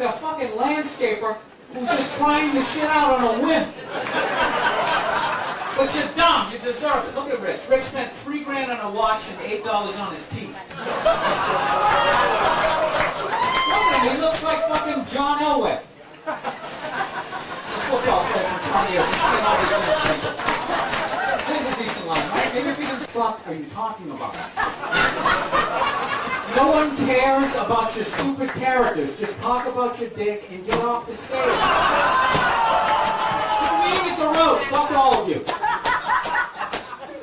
a fucking landscaper who's just trying the shit out on a whim. But you're dumb. You deserve it. Look at Rich. Rich spent $3 grand on a watch and $8 on his teeth. Look at him. He looks like fucking John Elway. Football player from 20 years. Here's a decent line, right? Maybe if you just fuck are you talking about? No one cares about your stupid characters. Just talk about your dick and get off the stage. To me, it's a roast. Fuck all of you.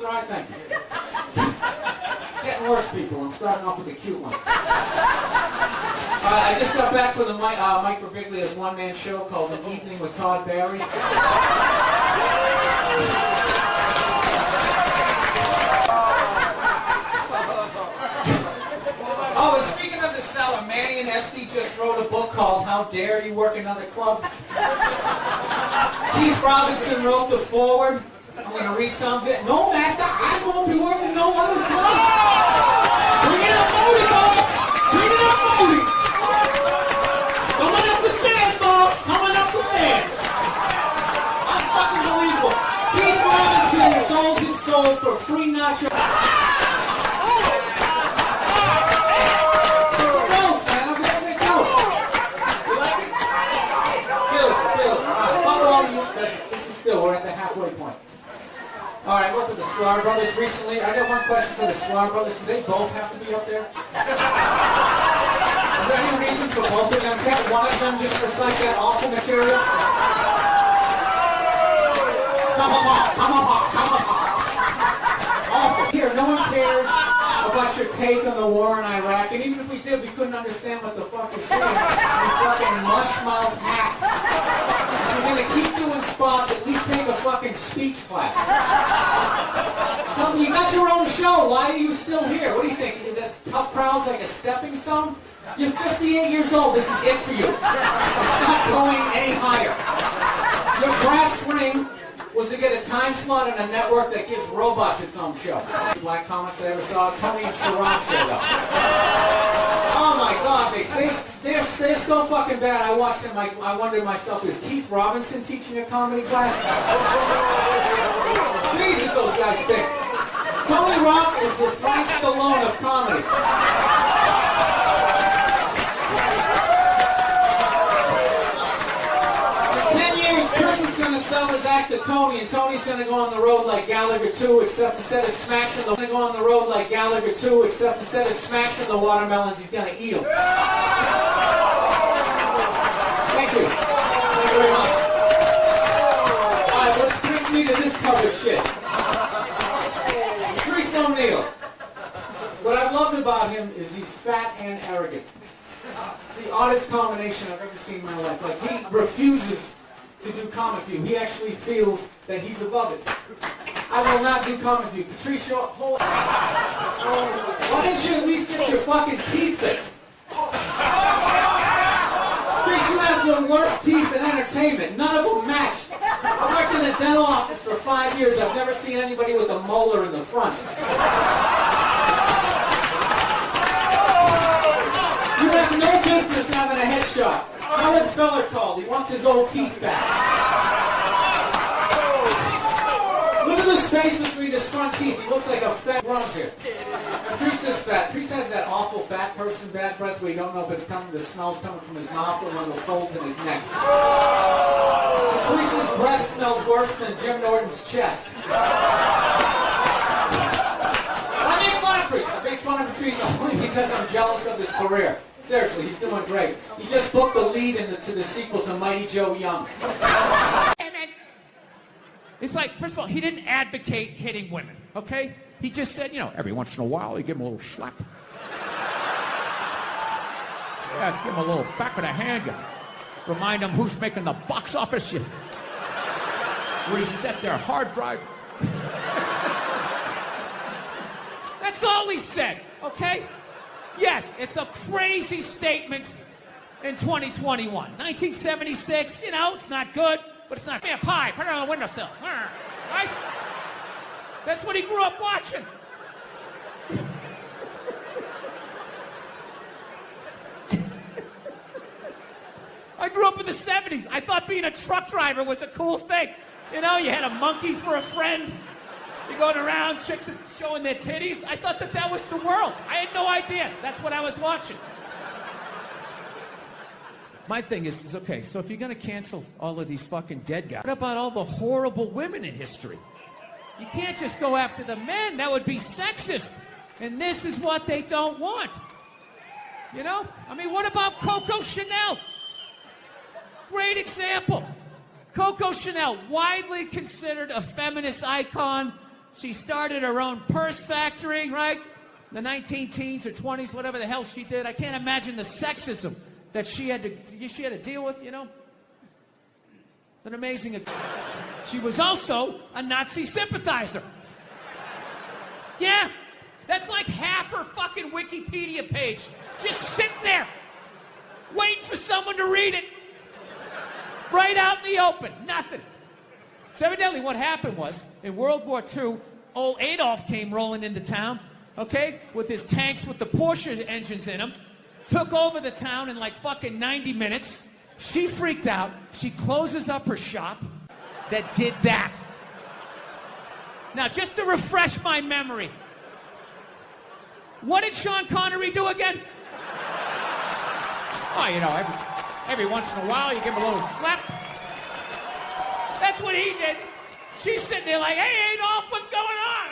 All right, thank you. It's getting worse, people. I'm starting off with the cute one. I just got back from the Mike Birbiglia's one-man show called An Evening with Todd Barry. Oh, and speaking of the cellar, Manny and Esty just wrote a book called How Dare You Work Another Club. Keith Robinson wrote the foreword. I'm going to read some of it. No, master, I won't be working no other club. Bring it up, Modi, Bob. Bring it up, Modi. Coming up the stairs, Bob. Coming up the stairs. Unfucking believable. Keith Robinson sold his soul for free nacho. We're at the halfway point. All right, look at the Sklar brothers recently. I got one question for the Sklar brothers. Do they both have to be up there? Is there any reason for both of them? Can't one of them just recite that awful material? Come on. Awful. Here, no one cares about your take on the war in Iraq. And even if we did, we couldn't understand what the fuck you're saying. You fucking mush-mouth hack. If you're going to keep doing spots, at least take a fucking speech class. Tell me, you got your own show. Why are you still here? What do you think? That tough crowd's like a stepping stone? You're 58 years old. This is it for you. It's not going any higher. Your brass ring was to get a time slot on a network that gives robots its own show. Black comics I ever saw, Tony and Sharon showed up. Oh my God, they're so fucking bad. I watched them, I wondered to myself, is Keith Robinson teaching a comedy class? Jesus, those guys think. Tony Rock is the Frank Stallone of comedy. Sell his act to Tony, and Tony's going to go on the road like Gallagher 2, except instead of smashing the watermelons, he's going to eat them. Thank you. Thank you very much. All right, let's bring me to this covered shit. Patrice O'Neill. What I've loved about him is he's fat and arrogant. It's the oddest combination I've ever seen in my life. Like, he refuses to do Comic View. He actually feels that he's above it. I will not do Comic View. Patrice, why didn't you at least get your fucking teeth fixed? Patrice, you have the worst teeth in entertainment. None of them match. I worked in a dental office for 5 years. I've never seen anybody with a molar in the front. You have no business having a headshot. Howard Feller called. He wants his old teeth back. Look at the space between his front teeth. He looks like a fat rump here. Patrice is fat. Patrice has that awful fat person bad breath where you don't know if it's coming, the smell's coming from his mouth or one of the folds in his neck. Patrice's breath smells worse than Jim Norton's chest. I make fun of Patrice. I make fun of Patrice only because I'm jealous of his career. Seriously, he's doing great. He just booked the lead to the sequel to Mighty Joe Young. It's like, first of all, he didn't advocate hitting women, okay? He just said, every once in a while, you give him a little slap. Yeah, give him a little back of the hand. You remind them who's making the box office. You reset their hard drive. That's all he said, okay? Yes, it's a crazy statement in 2021. 1976, it's not good, but it's not. Give me a pie, put it on the windowsill. Right? That's what he grew up watching. grew up in the 70s. I thought being a truck driver was a cool thing. You know, you had a monkey for a friend. You're going around, chicks showing their titties. I thought that was the world. I had no idea. That's what I was watching. My thing is okay, so if you're going to cancel all of these fucking dead guys, what about all the horrible women in history? You can't just go after the men. That would be sexist. And this is what they don't want. You know? I mean, what about Coco Chanel? Great example. Coco Chanel, widely considered a feminist icon. She started her own purse factory, right? The 19-teens or 20s, whatever the hell she did. I can't imagine the sexism that she had to deal with, you know? An amazing... She was also a Nazi sympathizer. Yeah, that's like half her fucking Wikipedia page. Just sitting there, waiting for someone to read it. Right out in the open, nothing. So evidently what happened was, in World War II, old Adolf came rolling into town, okay, with his tanks with the Porsche engines in them, took over the town in like fucking 90 minutes. She freaked out. She closes up her shop that did that. Now, just to refresh my memory, what did Sean Connery do again? Oh, you know, every once in a while you give him a little slap. That's what he did. She's sitting there like, hey, Adolf, what's going on?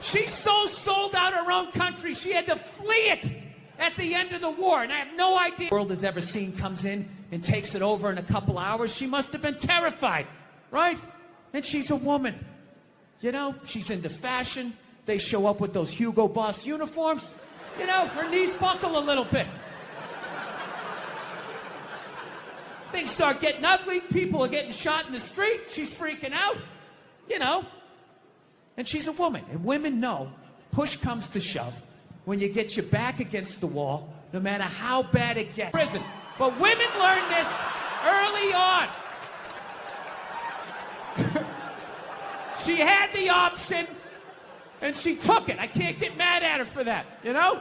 She so sold out her own country, she had to flee it at the end of the war. And I have no idea the world has ever seen comes in and takes it over in a couple hours. She must have been terrified, right? And she's a woman. You know, she's into fashion. They show up with those Hugo Boss uniforms. You know, her knees buckle a little bit. Things start getting ugly. People are getting shot in the street. She's freaking out. You know. And she's a woman. And women know, push comes to shove, when you get your back against the wall, no matter how bad it gets. Prison. But women learn this early on. She had the option, and she took it. I can't get mad at her for that, you know?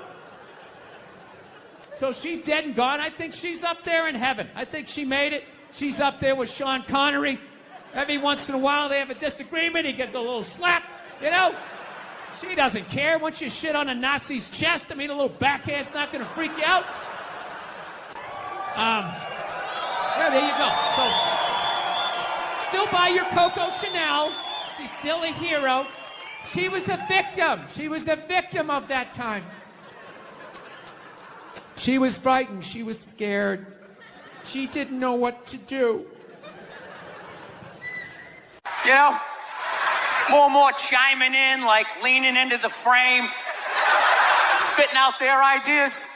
So she's dead and gone. I think she's up there in heaven. I think she made it. She's up there with Sean Connery. Every once in a while they have a disagreement. He gets a little slap, you know? She doesn't care. Once you shit on a Nazi's chest, I mean, a little backhand's not going to freak you out. Yeah, there you go. So, still buy your Coco Chanel. She's still a hero. She was a victim. She was a victim of that time. She was frightened. She was scared. She didn't know what to do. You know, more and more chiming in, like leaning into the frame, spitting out their ideas.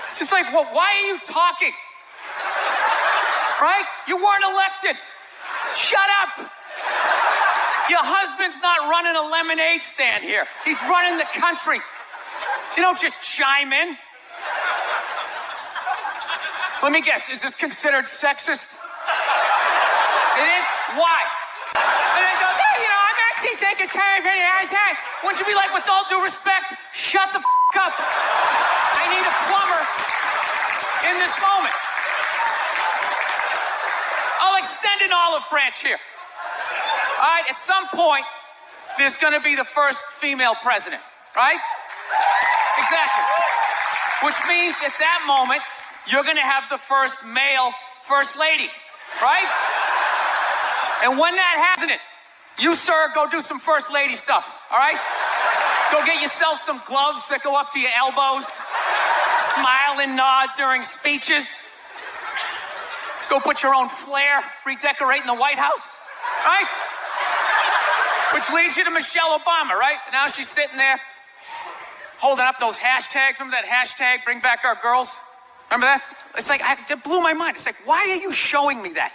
It's just like, well, why are you talking? Right? You weren't elected. Shut up. Your husband's not running a lemonade stand here. He's running the country. You don't just chime in. Let me guess, is this considered sexist? It is? Why? And then goes, hey, you know, I'm actually thinking it's kind of pretty high. Wouldn't you be like, with all due respect, shut the up. I need a plumber in this moment. I'll extend an olive branch here. All right, at some point, there's going to be the first female president, right? Exactly. Which means at that moment, you're going to have the first male first lady, right? And when that happens, you, sir, go do some first lady stuff, all right? Go get yourself some gloves that go up to your elbows. Smile and nod during speeches. Go put your own flair redecorating the White House, right? Which leads you to Michelle Obama, right? Now she's sitting there holding up those hashtags. Remember that hashtag, bring back our girls? Remember that? It's like, that blew my mind. It's like, why are you showing me that?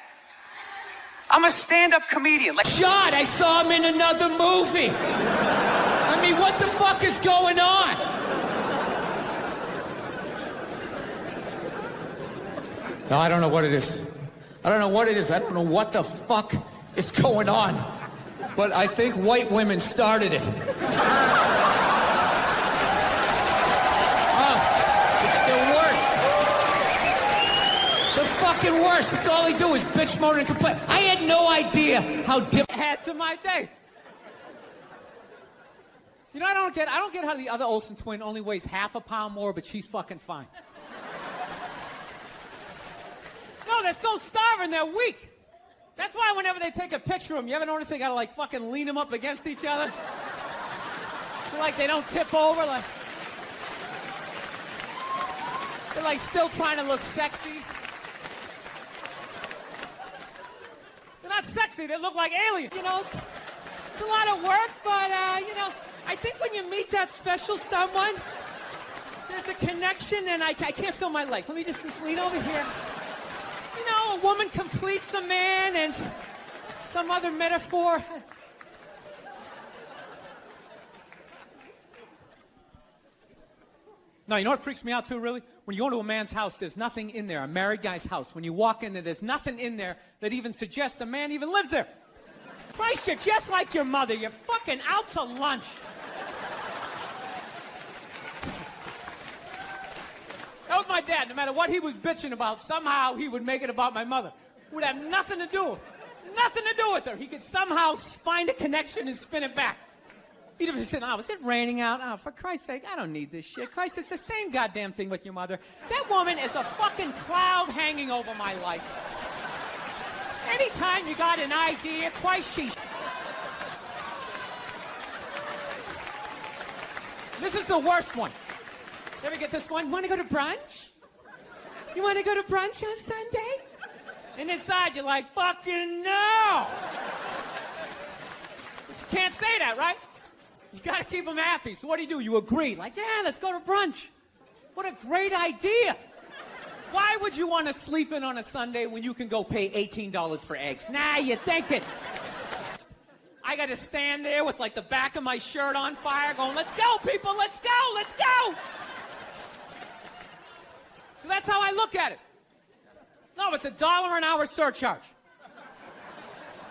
I'm a stand-up comedian. Like, Shot, I saw him in another movie. I mean, what the fuck is going on? No, I don't know what it is. I don't know what it is. I don't know what the fuck is going on. But I think white women started it. worst. That's all they do is bitch, moan, and complain. I had no idea how different I had to my day. You know, I don't get how the other Olsen twin only weighs half a pound more, but she's fucking fine. No, they're so starving, they're weak. That's why whenever they take a picture of them, you ever notice they gotta like fucking lean them up against each other? So like they don't tip over, like they're like still trying to look sexy. They're not sexy, they look like aliens, you know? It's a lot of work, but you know, I think when you meet that special someone, there's a connection, and I can't feel my legs. Let me just lean over here. You know, a woman completes a man, and some other metaphor. No, you know what freaks me out too, really? When you go to a man's house, there's nothing in there, a married guy's house. When you walk in there, there's nothing in there that even suggests a man even lives there. Christ, you're just like your mother. You're fucking out to lunch. That was my dad. No matter what he was bitching about, somehow he would make it about my mother. It would have nothing to do with her. He could somehow find a connection and spin it back. He'd have said, oh, is it raining out? Oh, for Christ's sake, I don't need this shit. Christ, it's the same goddamn thing with your mother. That woman is a fucking cloud hanging over my life. Anytime you got an idea, Christ, This is the worst one. You ever get this one? Want to go to brunch? You want to go to brunch on Sunday? And inside you're like, fucking no! But you can't say that, right? You gotta keep them happy. So what do? You agree. Like, yeah, let's go to brunch. What a great idea. Why would you want to sleep in on a Sunday when you can go pay $18 for eggs? Nah, you're thinking. I got to stand there with like the back of my shirt on fire going, let's go, people, let's go, let's go. So that's how I look at it. No, it's $1 an hour surcharge.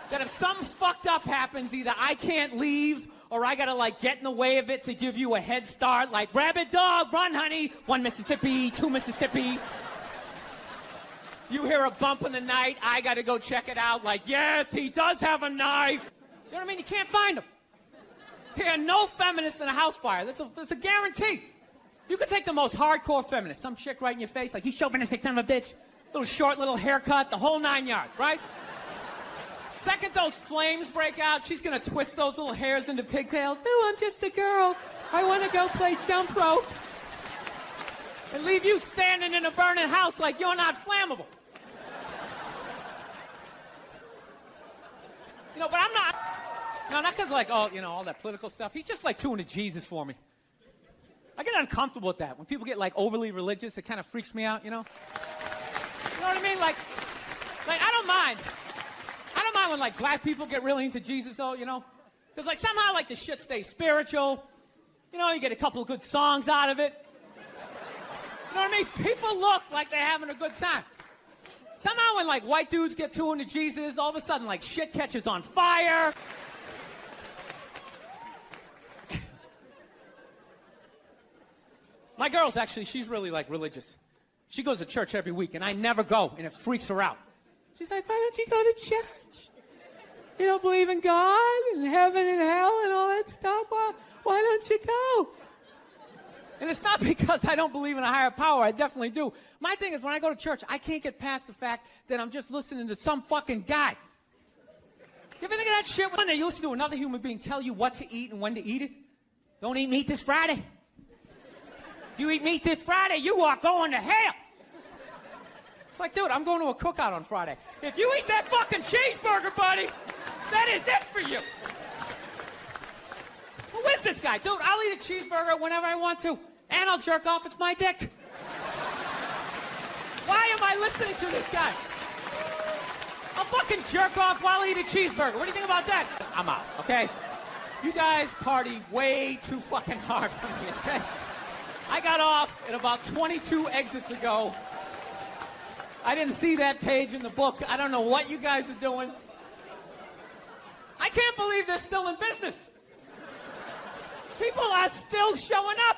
That if something fucked up happens, either I can't leave or I got to like get in the way of it to give you a head start, like rabid dog, run, honey, 1 Mississippi, 2 Mississippi. You hear a bump in the night, I got to go check it out, like, yes, he does have a knife. You know what I mean? You can't find him. There are no feminists in a house fire. That's a guarantee. You could take the most hardcore feminist, some chick right in your face, like, he's chauvinistic, son of a bitch, little short, little haircut, the whole 9 yards, right? Second those flames break out, she's going to twist those little hairs into pigtails. No, I'm just a girl. I want to go play jump rope. And leave you standing in a burning house like you're not flammable. You know, but I'm not. No, not because like, oh, you know, all that political stuff. He's just like too into Jesus for me. I get uncomfortable with that. When people get like overly religious, it kind of freaks me out, you know? You know what I mean? Like I don't mind. I don't mind when like black people get really into Jesus, though, you know? Because like somehow like the shit stays spiritual. You know, you get a couple of good songs out of it. You know what I mean? People look like they're having a good time. Somehow when like white dudes get too into Jesus, all of a sudden like shit catches on fire. My girl's actually, she's really like religious. She goes to church every week and I never go and it freaks her out. She's like, why don't you go to church? You don't believe in God and heaven and hell and all that stuff? Why don't you go? And it's not because I don't believe in a higher power. I definitely do. My thing is when I go to church, I can't get past the fact that I'm just listening to some fucking guy. You ever think of that shit when you listen to another human being tell you what to eat and when to eat it? Don't eat meat this Friday. If you eat meat this Friday, you are going to hell. It's like, dude, I'm going to a cookout on Friday. If you eat that fucking cheeseburger, buddy, that is it for you. Who is this guy? Dude, I'll eat a cheeseburger whenever I want to. And I'll jerk off. It's my dick. Why am I listening to this guy? I'll fucking jerk off while I eat a cheeseburger. What do you think about that? I'm out, okay? You guys party way too fucking hard for me, okay? I got off at about 22 exits ago. I didn't see that page in the book. I don't know what you guys are doing. I can't believe they're still in business. People are still showing up.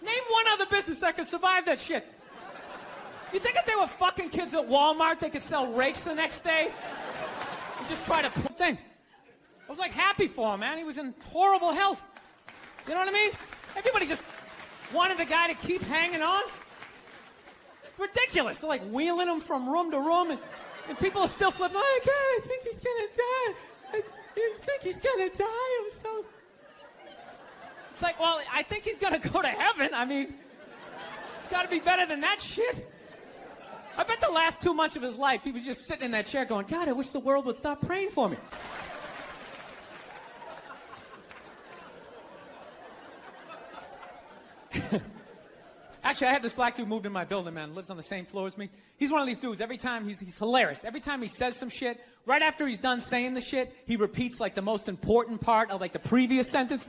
Name one other business that could survive that shit. You think if they were fucking kids at Walmart, they could sell rakes the next day? And just try to put thing. I was like happy for him, man. He was in horrible health. You know what I mean? Everybody just wanted the guy to keep hanging on. It's ridiculous. They're like wheeling him from room to room, and people are still flipping. Oh, God, I think he's gonna die. I think he's gonna die. I'm so... It's like, well, I think he's gonna go to heaven. I mean, it's gotta be better than that shit. I bet the last 2 months of his life, he was just sitting in that chair going, God, I wish the world would stop praying for me. Actually, I had this black dude moved in my building, man. Lives on the same floor as me. He's one of these dudes. Every time, he's hilarious. Every time he says some shit, right after he's done saying the shit, he repeats, like, the most important part of, like, the previous sentence.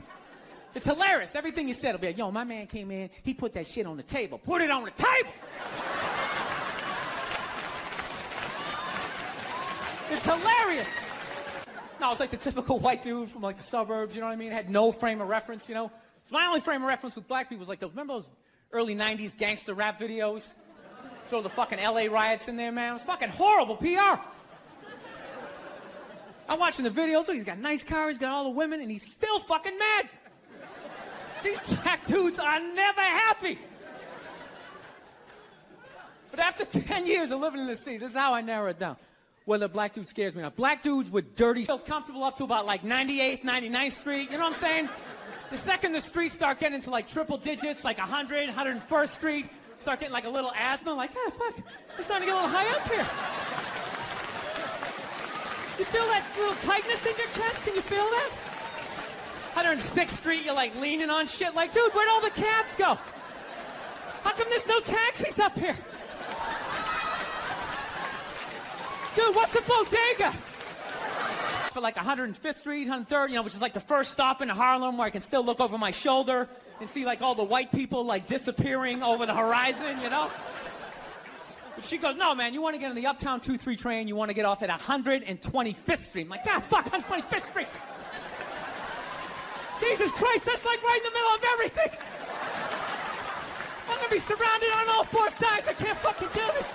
It's hilarious. Everything he said will be like, yo, my man came in, he put that shit on the table. Put it on the table! It's hilarious! No, it's like the typical white dude from, like, the suburbs, you know what I mean? Had no frame of reference, you know? It's my only frame of reference with black people was like those, remember those early 90s gangster rap videos? Throw the fucking LA riots in there, man. It was fucking horrible PR. I'm watching the videos, look, he's got a nice car, he's got all the women, and he's still fucking mad. These black dudes are never happy. But after 10 years of living in the city, this is how I narrow it down. Whether a black dude scares me or not. Black dudes with dirty, feels comfortable up to about like 98th, 99th Street, you know what I'm saying? The second the streets start getting into like triple digits, like 100, 101st Street, start getting like a little asthma, like, oh, fuck, it's starting to get a little high up here. You feel that little tightness in your chest? Can you feel that? 106th Street, you're like leaning on shit, like, dude, where'd all the cabs go? How come there's no taxis up here? Dude, what's a bodega? For like 105th Street, 103rd, you know, which is like the first stop in Harlem where I can still look over my shoulder and see like all the white people like disappearing over the horizon, you know? But she goes, no, man, you want to get on the Uptown 2-3 train, you want to get off at 125th Street. I'm like, God, fuck, 125th Street. Jesus Christ, that's like right in the middle of everything. I'm going to be surrounded on all four sides. I can't fucking do this.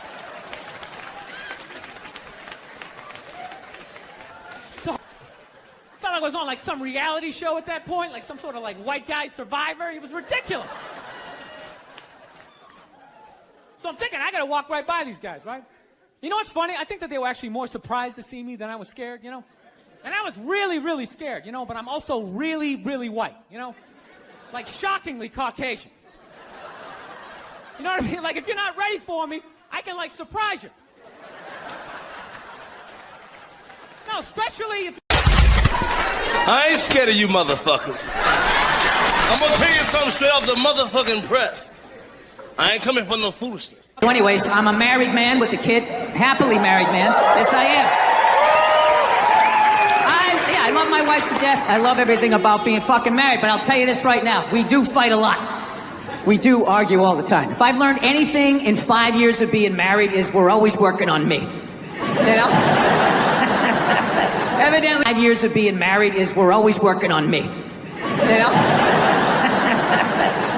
So, I thought I was on like some reality show at that point, like some sort of like white guy survivor. It was ridiculous. So I'm thinking, I got to walk right by these guys, right? You know what's funny? I think that they were actually more surprised to see me than I was scared, you know? And I was really, really scared, you know, but I'm also really, really white, you know? Like, shockingly Caucasian. You know what I mean? Like, if you're not ready for me, I can, like, surprise you. No, especially if... I ain't scared of you motherfuckers. I'm gonna tell you something straight off the motherfucking press. I ain't coming for no foolishness. So anyways, I'm a married man with a kid, happily married man. Yes, I am. I love my wife to death. I love everything about being fucking married, but I'll tell you this right now. We do fight a lot. We do argue all the time. If I've learned anything in 5 years of being married is we're always working on me. You know? Evidently, 5 years of being married is we're always working on me. You know?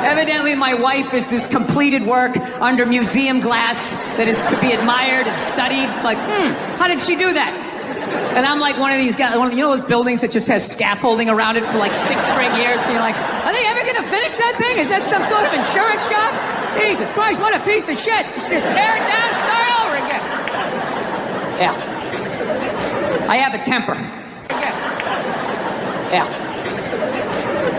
Evidently, my wife is this completed work under museum glass that is to be admired and studied. Like, how did she do that? And I'm like one of these guys, you know those buildings that just has scaffolding around it for like 6 straight years? So you're like, are they ever going to finish that thing? Is that some sort of insurance job? Jesus Christ, what a piece of shit. Just tear it down, start over again. Yeah. I have a temper. Yeah.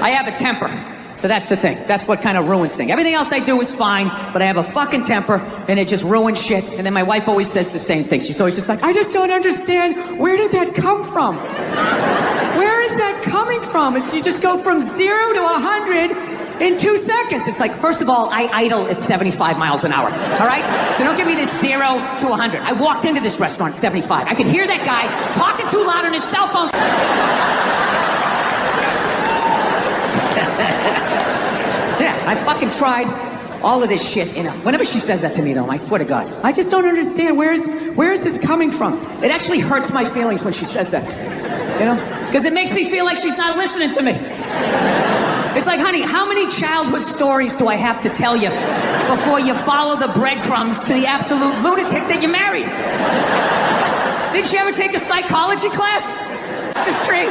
I have a temper. So that's the thing. That's what kind of ruins things. Everything else I do is fine, but I have a fucking temper, and it just ruins shit. And then my wife always says the same thing. She's always just like, I just don't understand. Where did that come from? Where is that coming from? It's you just go from 0 to 100 in 2 seconds. It's like, first of all, I idle at 75 miles an hour. All right? So don't give me this 0 to 100. I walked into this restaurant at 75. I could hear that guy talking too loud on his cell phone. Yeah, I fucking tried all of this shit, you know. Whenever she says that to me, though, I swear to God, I just don't understand where is this coming from? It actually hurts my feelings when she says that, you know? Because it makes me feel like she's not listening to me. It's like, honey, how many childhood stories do I have to tell you before you follow the breadcrumbs to the absolute lunatic that you married? Didn't you ever take a psychology class? The street.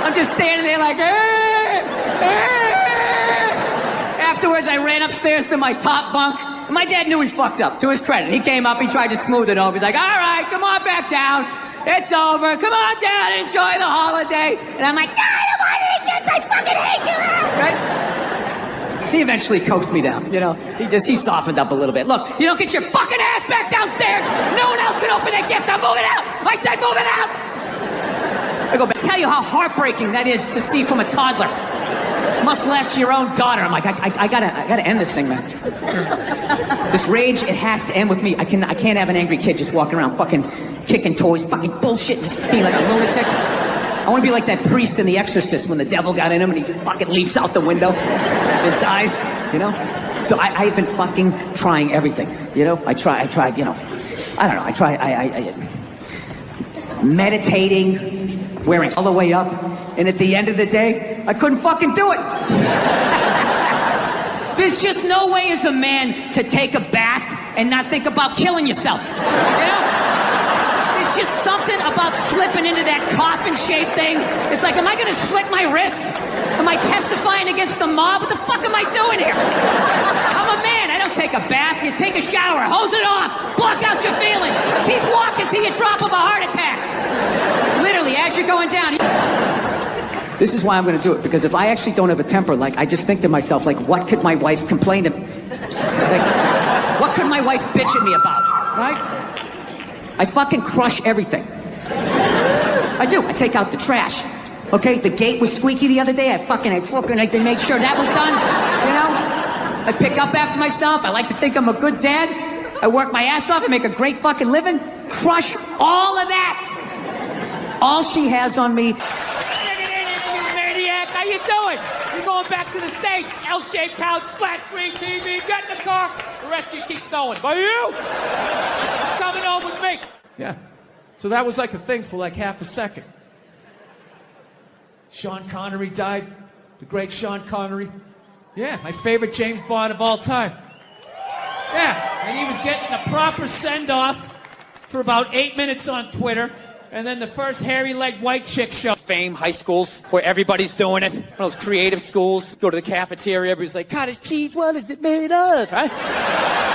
I'm just standing there like, Afterwards, I ran upstairs to my top bunk. My dad knew he fucked up, to his credit. He came up, he tried to smooth it over. He's like, all right, come on back down. It's over. Come on down, enjoy the holiday. And I'm like, I don't want to eat this. I fucking hate you. Right? He eventually coaxed me down, you know. He softened up a little bit. Look, you don't get your fucking ass back downstairs. No one else can open that gift. I'm moving out. I said move it out. I go back. Tell you how heartbreaking that is to see from a toddler. Must latch your own daughter. I'm like, I gotta end this thing, man. This rage, it has to end with me. I can't have an angry kid just walking around fucking kicking toys, fucking bullshit, just being like a lunatic. I want to be like that priest in The Exorcist when the devil got in him and he just fucking leaps out the window and dies, you know? So I've been fucking trying everything, you know? I tried, you know, I don't know, I meditating, wearing all the way up, and at the end of the day, I couldn't fucking do it. There's just no way as a man to take a bath and not think about killing yourself, you know? There's just something about slipping into that coffin-shaped thing. It's like, am I gonna slit my wrists? Am I testifying against the mob? What the fuck am I doing here? I'm a man, I don't take a bath. You take a shower, hose it off, block out your feelings. Keep walking till you drop of a heart attack. Literally, as you're going down. This is why I'm gonna do it, because if I actually don't have a temper, like, I just think to myself, like, what could my wife complain to me? Like, what could my wife bitch at me about, right? I fucking crush everything. I do. I take out the trash. Okay, the gate was squeaky the other day. I made sure that was done. You know, I pick up after myself. I like to think I'm a good dad. I work my ass off. I make a great fucking living. Crush all of that. All she has on me. Maniac, how you doing? You're going back to the States. L-shaped couch, flat screen TV. Get in the car. The rest of you keep going. But you? Coming home with me. Yeah. So that was like a thing for like half a second. Sean Connery died. The great Sean Connery. Yeah, my favorite James Bond of all time. Yeah, and he was getting a proper send-off for about 8 minutes on Twitter. And then the first hairy-legged white chick show. Fame high schools where everybody's doing it. One of those creative schools. Go to the cafeteria, everybody's like, cottage cheese, what is it made of? Right?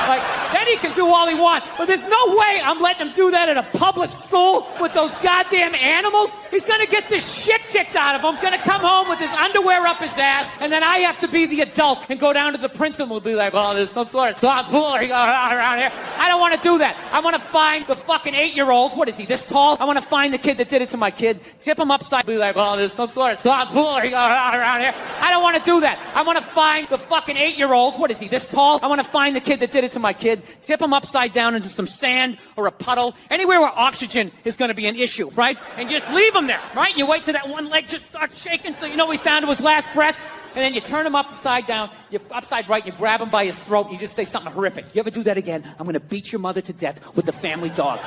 Like, then he can do all he wants. But there's no way I'm letting him do that at a public school with those goddamn animals. He's gonna get the shit kicked out of him. Gonna come home with his underwear up his ass. And then I have to be the adult and go down to the principal and be like, oh, there's some sort of tomfoolery going on around here. I don't want to do that. I want to find the fucking 8-year-old. What is he, this tall? I want to find the kid that did it to my kid, tip him upside, be like, oh, there's some sort of tomfoolery going on around here. I don't want to do that. I want to find the fucking 8-year-old. What is he, this tall? I want to find the kid that did it to my kid, tip him upside down into some sand or a puddle, anywhere where oxygen is going to be an issue, right? And just leave him there, right? You wait till that one leg just starts shaking so you know he's down to his last breath. And then you turn him upside down, you upside right, you grab him by his throat, and you just say something horrific. You ever do that again, I'm going to beat your mother to death with the family dog.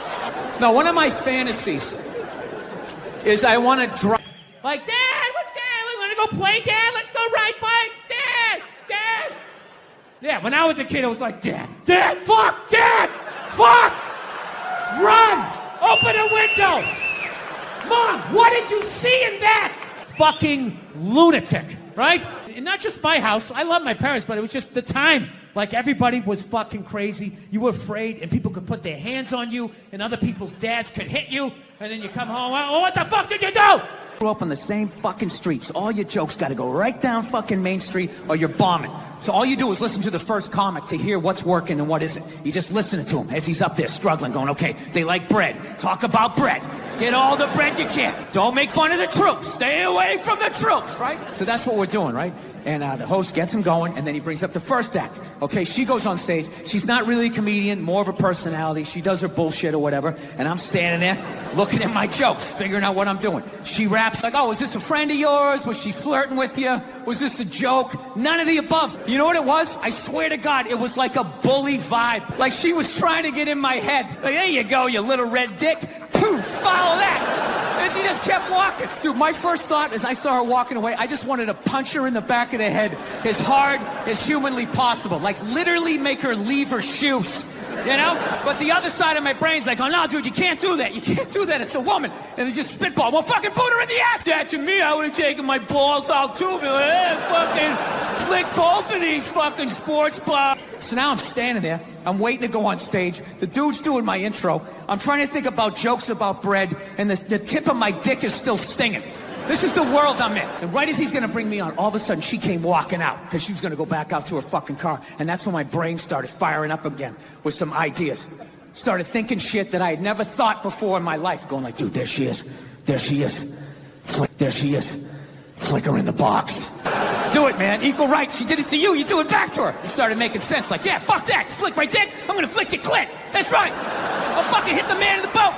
No, one of my fantasies is I want to drive. Like, Dad, what's Dad? We want to go play, Dad? Let's go ride bikes, Dad! Dad! Yeah, when I was a kid, it was like, Dad, fuck, run, open a window. Mom, what did you see in that? Fucking lunatic, right? And not just my house. I love my parents, but it was just the time. Like, everybody was fucking crazy. You were afraid, and people could put their hands on you, and other people's dads could hit you, and then you come home, oh, what the fuck did you do? Grew up on the same fucking streets. All your jokes got to go right down fucking Main Street or you're bombing. So all you do is listen to the first comic to hear what's working and what isn't. You just listen to him as he's up there struggling, going, okay, they like bread. Talk about bread. Get all the bread you can. Don't make fun of the troops. Stay away from the troops, right? So that's what we're doing, right? And the host gets him going, and then he brings up the first act. Okay, she goes on stage. She's not really a comedian, more of a personality. She does her bullshit or whatever, and I'm standing there looking at my jokes, figuring out what I'm doing. She raps like, oh, is this a friend of yours? Was she flirting with you? Was this a joke? None of the above. You know what it was? I swear to God, it was like a bully vibe. Like she was trying to get in my head. Like, there you go, you little red dick. Poof, follow that. And she just kept walking. Dude, my first thought as I saw her walking away, I just wanted to punch her in the back of the head as hard as humanly possible. Like, literally make her leave her shoes. You know? But the other side of my brain's like, oh, no, dude, you can't do that. You can't do that. It's a woman. And it's just spitball. Well, fucking boot her in the ass. That to me, I would have taken my balls out, too. Be like, hey, fucking flick both of these fucking sports bars. So now I'm standing there. I'm waiting to go on stage. The dude's doing my intro. I'm trying to think about jokes about bread, and the tip of my dick is still stinging. This is the world I'm in. And right as he's going to bring me on, all of a sudden she came walking out because she was going to go back out to her fucking car. And that's when my brain started firing up again with some ideas. Started thinking shit that I had never thought before in my life. Going like, dude, there she is. There she is. Flick, there she is. Flick her in the box. Do it, man. Equal rights. She did it to you. You do it back to her. It started making sense. Like, yeah, fuck that. Flick my dick. I'm going to flick your clit. That's right. I'll fucking hit the man in the boat.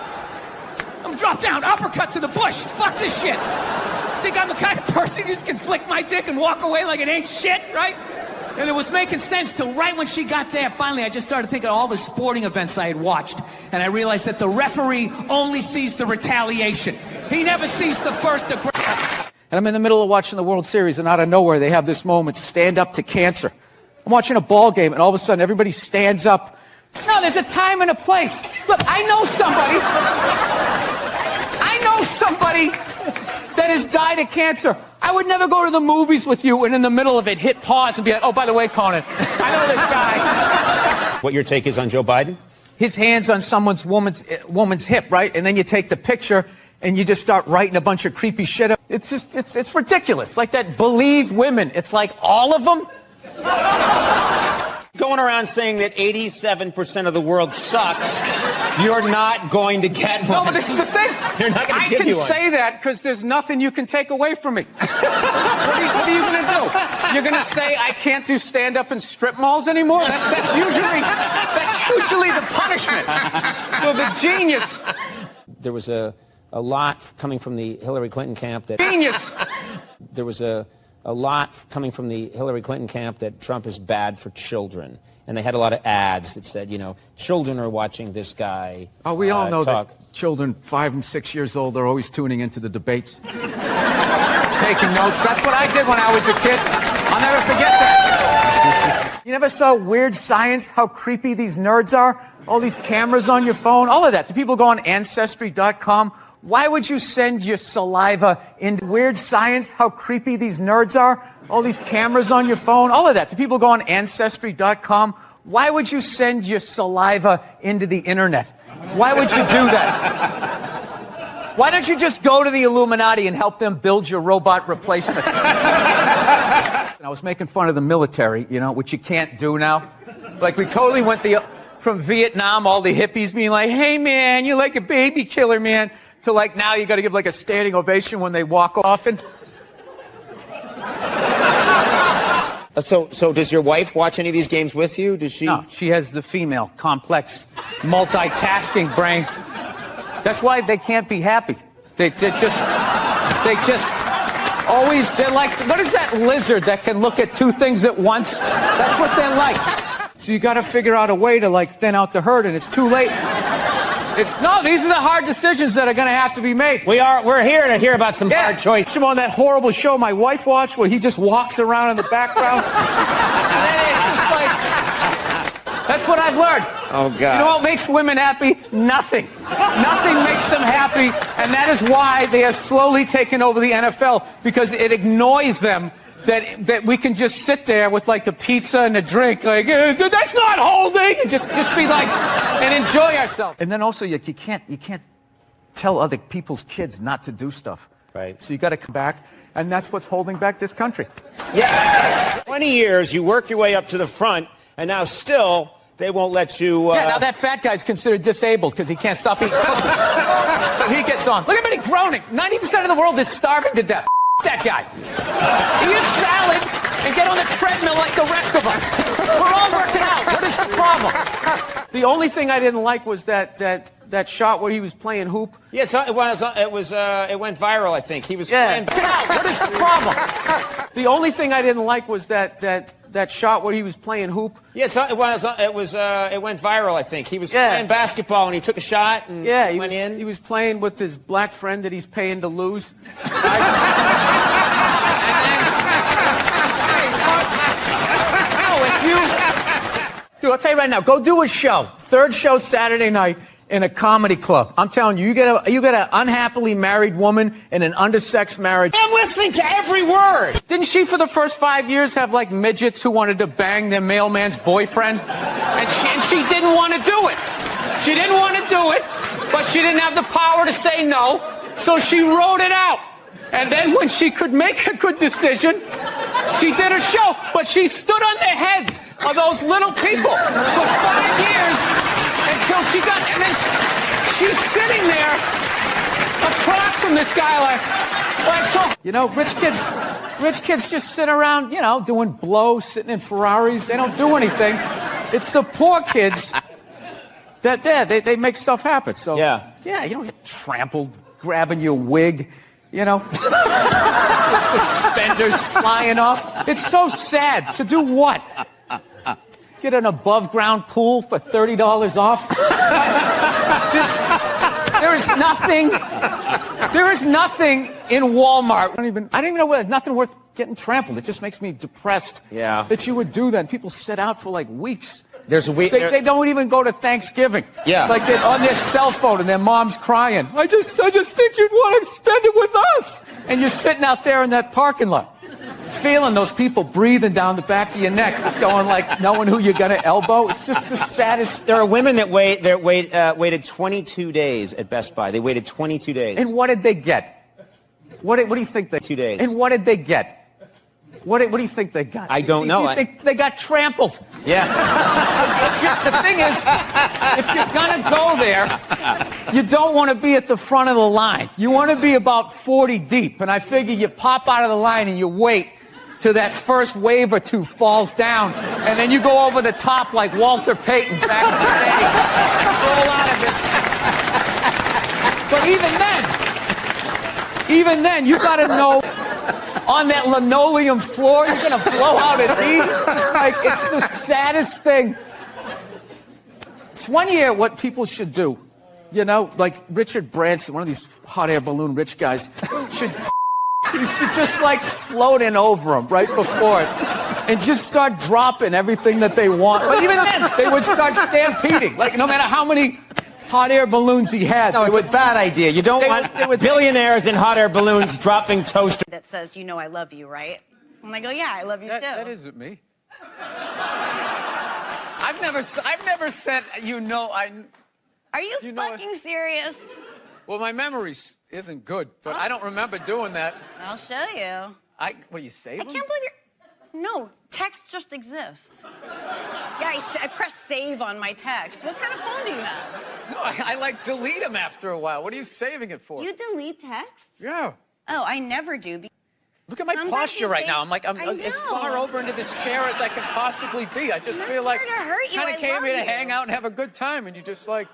I'm gonna drop down, uppercut to the bush. Fuck this shit. Think I'm the kind of person who just can flick my dick and walk away like it ain't shit, right? And it was making sense till right when she got there. Finally, I just started thinking of all the sporting events I had watched. And I realized that the referee only sees the retaliation. He never sees the first aggression. And I'm in the middle of watching the World Series, and out of nowhere, they have this moment, stand up to cancer. I'm watching a ball game, and all of a sudden, everybody stands up. No, there's a time and a place. Look, I know somebody that has died of cancer. I would never go to the movies with you and in the middle of it hit pause and be like, oh, by the way, Conan, I know this guy. What your take is on Joe Biden? His hand's on someone's woman's hip, right? And then you take the picture and you just start writing a bunch of creepy shit up. It's just, it's ridiculous. Like that believe women. It's like all of them. Going around saying that 87% of the world sucks, you're not going to get one. No, but this is the thing. They're not going to give you one. I can say that because there's nothing you can take away from me. What are you going to do? You're going to say I can't do stand-up in strip malls anymore? That's usually the punishment. So the genius. There was a lot coming from the Hillary Clinton camp that... Genius. There was a lot coming from the Hillary Clinton camp that Trump is bad for children. And they had a lot of ads that said, you know, children are watching this guy Oh, we all know talk. that children 5 and 6 years old are always tuning into the debates. Taking notes. That's what I did when I was a kid. I'll never forget that. You never saw Weird Science, how creepy these nerds are? All these cameras on your phone, all of that. Do people go on Ancestry.com? Why would you send your saliva into Weird Science, how creepy these nerds are? All these cameras on your phone, all of that. Do people go on Ancestry.com? Why would you send your saliva into the internet? Why would you do that? Why don't you just go to the Illuminati and help them build your robot replacement? I was making fun of the military, you know, which you can't do now. Like, we totally went from Vietnam, all the hippies being like, hey, man, you're like a baby killer, man. To like now you got to give like a standing ovation when they walk off. And So does your wife watch any of these games with you? Does she? No, she has the female complex multitasking brain. That's why they can't be happy. They just always, they're like, what is that lizard that can look at two things at once? That's what they're like. So you got to figure out a way to like thin out the herd, and it's too late. No, these are the hard decisions that are going to have to be made. We're here to hear about some hard choices. I'm on that horrible show my wife watched where he just walks around in the background. And then it's just like, that's what I've learned. Oh, God. You know what makes women happy? Nothing. Nothing makes them happy, and that is why they are slowly taking over the NFL, because it annoys them that we can just sit there with like a pizza and a drink, like that's not holding, and just be like and enjoy ourselves. And then also you can't tell other people's kids not to do stuff. Right. So you got to come back, and that's what's holding back this country. Yeah. 20 years, you work your way up to the front, and now still they won't let you. Yeah. Now that fat guy's considered disabled because he can't stop eating cookies. So he gets on. Look at him groaning. 90% of the world is starving to death. That guy. Eat a salad and get on the treadmill like the rest of us. We're all working out. What is the problem? The only thing I didn't like was that shot where he was playing hoop. Yeah, it went viral. I think he was playing. What is the problem? The only thing I didn't like was that that shot where he was playing hoop? Yeah, it went viral, I think. He was Yeah. playing basketball and he took a shot and He went in. He was playing with his black friend that he's paying to lose. Dude, I'll tell you right now, go do a show. Third show Saturday night in a comedy club. I'm telling you, you get an unhappily married woman in an undersexed marriage. I'm listening to every word. Didn't she, for the first 5 years, have like midgets who wanted to bang their mailman's boyfriend? And she didn't want to do it. She didn't want to do it, but she didn't have the power to say no, so she wrote it out. And then when she could make a good decision, she did a show, but she stood on the heads of those little people for 5 years until she got, and then she's sitting there across from this guy like so. You know, rich kids just sit around, you know, doing blow, sitting in Ferraris. They don't do anything. It's the poor kids that they make stuff happen. So yeah, you don't get trampled, grabbing your wig. You know, suspenders flying off. It's so sad. To do what? Get an above-ground pool for $30 off? There is nothing in Walmart. I don't even know where. There's nothing worth getting trampled. It just makes me depressed. Yeah. That you would do that. And people sit out for like weeks. There's a week. They don't even go to Thanksgiving. Yeah. Like they're on their cell phone and their mom's crying. I just think you'd want to spend it with us. And you're sitting out there in that parking lot, feeling those people breathing down the back of your neck, just going like, knowing who you're gonna elbow. It's just the saddest. There are women that waited 22 days at Best Buy. They waited 22 days. And what did they get? What do you think they? 2 days. And what did they get? What do you think they got? I don't know. They got trampled. Yeah. The thing is, if you're going to go there, you don't want to be at the front of the line. You want to be about 40 deep. And I figure you pop out of the line and you wait till that first wave or two falls down. And then you go over the top like Walter Payton back in the day. Roll out of it. But even then, you got to know. On that linoleum floor, you're going to blow out at these. It's the saddest thing. It's one year what people should do. You know, like Richard Branson, one of these hot air balloon rich guys, you should just like float in over them right before it and just start dropping everything that they want. But even then, they would start stampeding. Like, no matter how many hot air balloons he had. No, it's a bad idea. You don't want billionaires in hot air balloons dropping toasters. That says, you know I love you, right? And I go, yeah, I love you too. That isn't me. I've never sent, you know, Are you fucking serious? Well, my memory isn't good, but I don't remember doing that. I'll show you. What, you save I them? can't believe you're... No, text just exists. Yeah, I press save on my text. What kind of phone do you have? No, I like delete them after a while. What are you saving it for? You delete texts? Yeah. Oh, I never do. Look at my posture right now. I'm as far over into this chair as I can possibly be. I just feel like kind of came here to hang out and have a good time, and you just like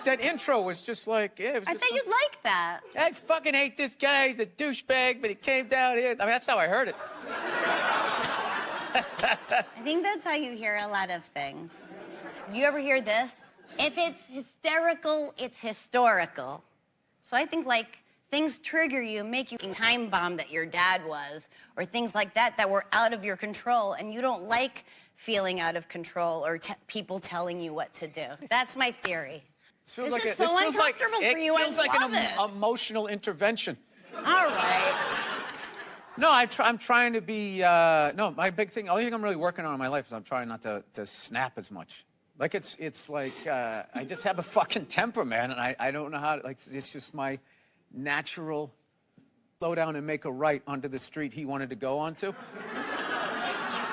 that intro was just like, yeah. It was I just thought you'd like that. I fucking hate this guy. He's a douchebag, but he came down here. I mean, that's how I heard it. I think that's how you hear a lot of things. You ever hear this? If it's hysterical, it's historical. So I think like things trigger you, make you time bomb that your dad was, or things like that were out of your control, and you don't like feeling out of control or people telling you what to do. That's my theory. This feels This is so uncomfortable for you. It feels like an emotional intervention. All right. No, I'm trying to be. No, my big thing. Only thing I'm really working on in my life is I'm trying not to snap as much. Like it's like I just have a fucking temper, man, and I don't know how. Like it's just my natural slow down and make a right onto the street he wanted to go onto.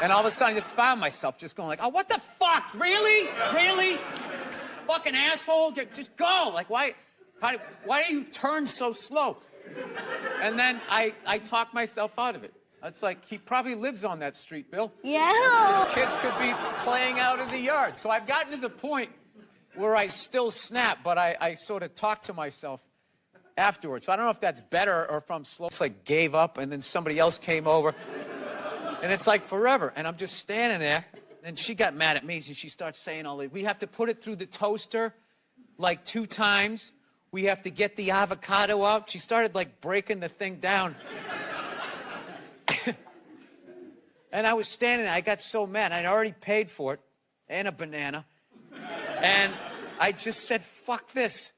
And all of a sudden, I just found myself just going like, "Oh, what the fuck? Really? Really? Fucking asshole! Just go! Like, why do you turn so slow?" And then I talk myself out of it. It's like, he probably lives on that street, Bill. Yeah. His kids could be playing out in the yard. So I've gotten to the point where I still snap, but I sort of talk to myself afterwards. So I don't know if that's better or if I'm slow. It's like gave up and then somebody else came over. And it's like forever. And I'm just standing there. And she got mad at me. So she starts saying all this. We have to put it through the toaster like 2 times. We have to get the avocado out. She started like breaking the thing down. And I was standing there. I got so mad. I'd already paid for it. And a banana. And I just said, fuck this.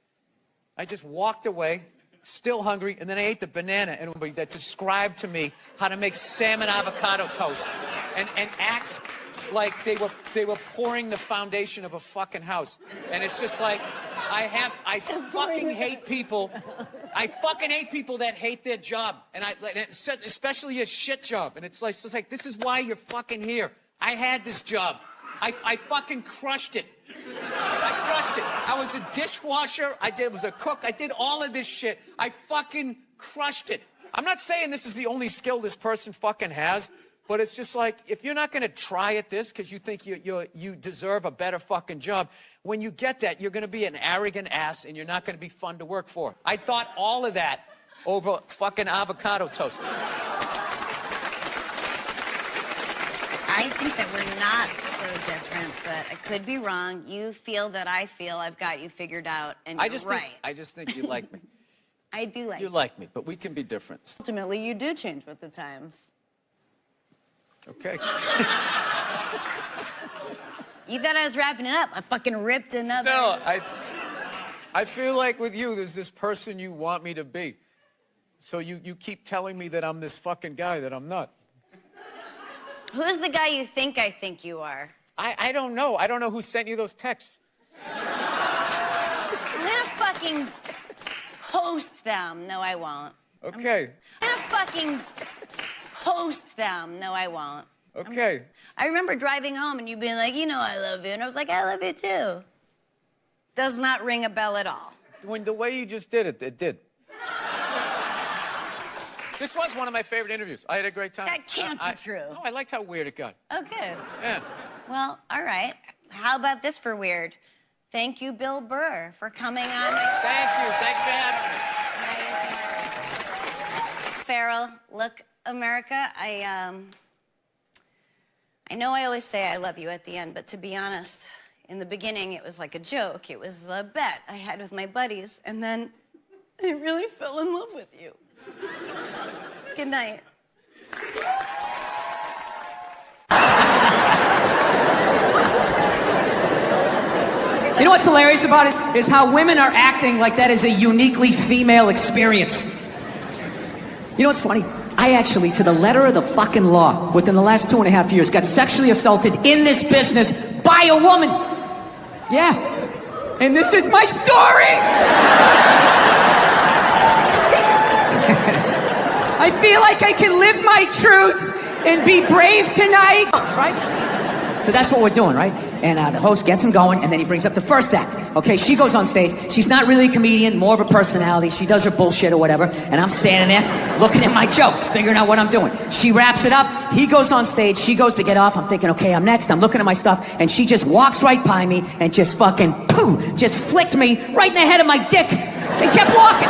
I just walked away, still hungry, and then I ate the banana, and that described to me how to make salmon avocado toast and act like they were pouring the foundation of a fucking house. And it's just like, I fucking hate people. I fucking hate people that hate their job. And especially a shit job. And it's like, this is why you're fucking here. I had this job. I fucking crushed it. I crushed it. I was a dishwasher. I was a cook. I did all of this shit. I fucking crushed it. I'm not saying this is the only skill this person fucking has, but it's just like, if you're not going to try at this because you think you deserve a better fucking job, when you get that, you're going to be an arrogant ass and you're not going to be fun to work for. I thought all of that over fucking avocado toast. I think that we're not so different, but I could be wrong. You feel that I feel I've got you figured out, and you're right. I just think you like me. I do like you. You like me, but we can be different. Ultimately, you do change with the times. Okay. You thought I was wrapping it up. I fucking ripped another. No, I feel like with you, there's this person you want me to be. So you keep telling me that I'm this fucking guy that I'm not. Who's the guy you think I think you are? I don't know. I don't know who sent you those texts. I'm gonna fucking post them. No, I won't. Okay. I'm gonna fucking post them. No, I won't. Okay. I remember driving home and you being like, you know I love you. And I was like, I love you too. Does not ring a bell at all. When the way you just did it, it did. This was one of my favorite interviews. I had a great time. That can't be true. No, I liked how weird it got. Oh, good. Yeah. Well, all right. How about this for weird? Thank you, Bill Burr, for coming on. Thank you. Thank you for having me. Farrell, look, America, I know I always say I love you at the end, but to be honest, in the beginning, it was like a joke. It was a bet I had with my buddies, and then I really fell in love with you. Good night. You know what's hilarious about it? Is how women are acting like that is a uniquely female experience. You know what's funny? I actually, to the letter of the fucking law, within the last 2.5 years, got sexually assaulted in this business by a woman. Yeah. And this is my story! I feel like I can live my truth and be brave tonight. Right? So that's what we're doing, right? And the host gets him going, and then he brings up the first act. Okay, she goes on stage. She's not really a comedian, more of a personality. She does her bullshit or whatever, and I'm standing there looking at my jokes, figuring out what I'm doing. She wraps it up. He goes on stage. She goes to get off. I'm thinking, okay, I'm next. I'm looking at my stuff, and she just walks right by me and just fucking, pooh, just flicked me right in the head of my dick and kept walking.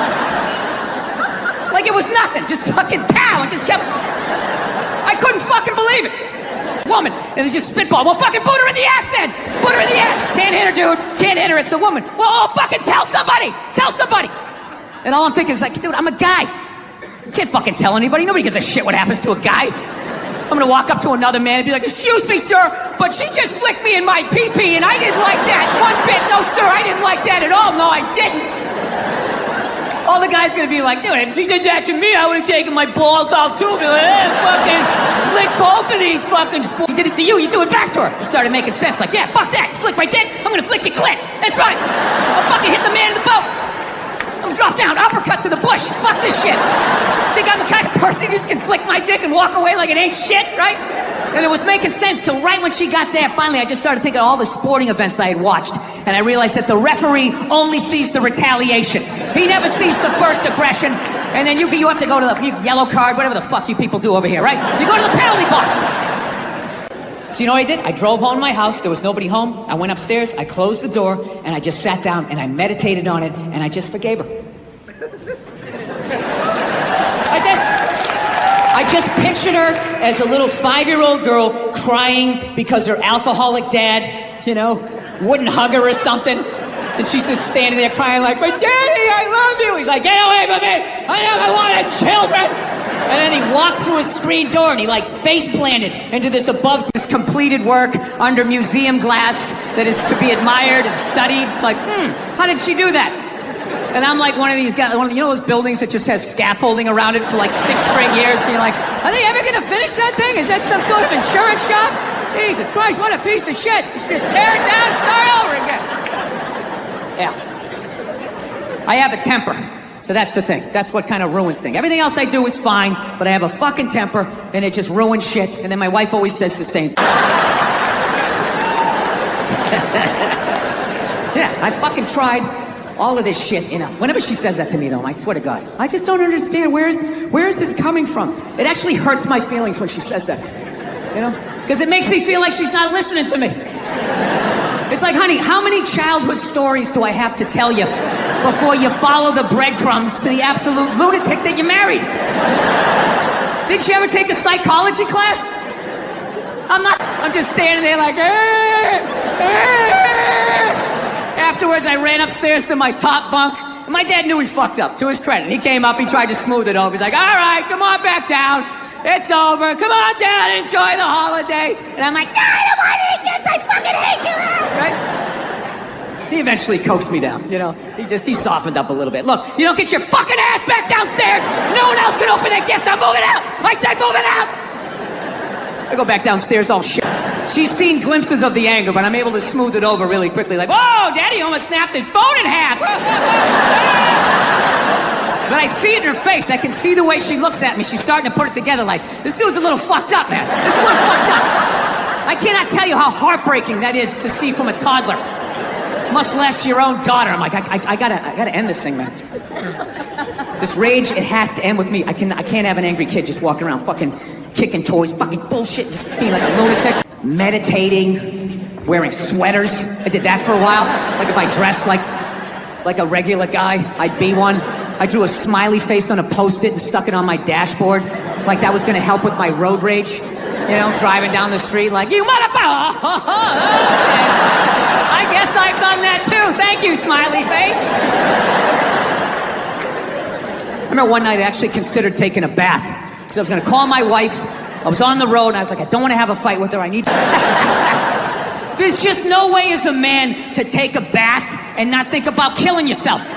Like it was nothing. Just fucking pow, and just kept... I couldn't fucking believe it. Woman, and it's just spitball. Well, fucking boot her in the ass then. Boot her in the ass. Can't hit her, dude. Can't hit her. It's a woman. Well, fucking tell somebody. Tell somebody. And all I'm thinking is like, dude, I'm a guy. You can't fucking tell anybody. Nobody gives a shit what happens to a guy. I'm gonna walk up to another man and be like, excuse me, sir, but she just flicked me in my pee-pee and I didn't like that one bit. No, sir, I didn't like that at all. No, I didn't. All the guy's gonna be like, dude, if she did that to me, I would've taken my balls out too. Be like, fucking flick both of these fucking sports. She did it to you, you do it back to her. It started making sense. Like, yeah, fuck that. You flick my dick, I'm gonna flick your clit. That's right. I'll fucking hit the man in the boat. I'm gonna drop down, uppercut to the bush. Fuck this shit. Think I'm the kind of person who just can flick my dick and walk away like it ain't shit, right? And it was making sense till right when she got there. Finally, I just started thinking of all the sporting events I had watched. And I realized that the referee only sees the retaliation. He never sees the first aggression. And then you have to go to the yellow card, whatever the fuck you people do over here, right? You go to the penalty box. So you know what I did? I drove home to my house. There was nobody home. I went upstairs. I closed the door. And I just sat down and I meditated on it. And I just forgave her. I did. I just pictured her as a little 5-year-old girl crying because her alcoholic dad, wouldn't hug her or something. And she's just standing there crying like, "But Daddy, I love you." He's like, "Get away from me! I never wanted children!" And then he walked through a screen door and he face planted into this completed work under museum glass that is to be admired and studied. Like, how did she do that? And I'm like one of these guys, those buildings that just has scaffolding around it for like 6 straight years. So you're like, are they ever going to finish that thing? Is that some sort of insurance shop? Jesus Christ, what a piece of shit. You should just tear it down and start over again. Yeah. I have a temper. So that's the thing. That's what kind of ruins things. Everything else I do is fine, but I have a fucking temper, and it just ruins shit. And then my wife always says the same. Yeah, I fucking tried all of this shit, Whenever she says that to me, though, I swear to God, I just don't understand. Where is this coming from? It actually hurts my feelings when she says that. Because it makes me feel like she's not listening to me. It's like, honey, how many childhood stories do I have to tell you before you follow the breadcrumbs to the absolute lunatic that you married? Didn't you ever take a psychology class? I'm just standing there like, Afterwards, I ran upstairs to my top bunk. My dad knew he fucked up, to his credit. He came up, he tried to smooth it over. He's like, all right, come on back down. It's over. Come on down, enjoy the holiday. And I'm like, no, I don't want any kids. I fucking hate you. Right? He eventually coaxed me down, He softened up a little bit. Look, you don't get your fucking ass back downstairs. No one else can open that gift. I'm moving out. I said move it out. I go back downstairs all shit. She's seen glimpses of the anger, but I'm able to smooth it over really quickly. Like, whoa, Daddy almost snapped his phone in half. But I see it in her face. I can see the way she looks at me. She's starting to put it together like, this dude's a little fucked up, man. This is a little fucked up. I cannot tell you how heartbreaking that is to see from a toddler. Must latch your own daughter. I'm like, I gotta end this thing, man. This rage, it has to end with me. I can't have an angry kid just walking around fucking kicking toys, fucking bullshit, just being like a lunatic. Meditating, wearing sweaters. I did that for a while. Like if I dressed like a regular guy, I'd be one. I drew a smiley face on a Post-it and stuck it on my dashboard. Like that was gonna help with my road rage. Driving down the street like, you motherfucker! I guess I've done that too. Thank you, smiley face. I remember one night I actually considered taking a bath because I was gonna call my wife. I was on the road and I was like, I don't want to have a fight with her. I need. There's just no way as a man to take a bath and not think about killing yourself.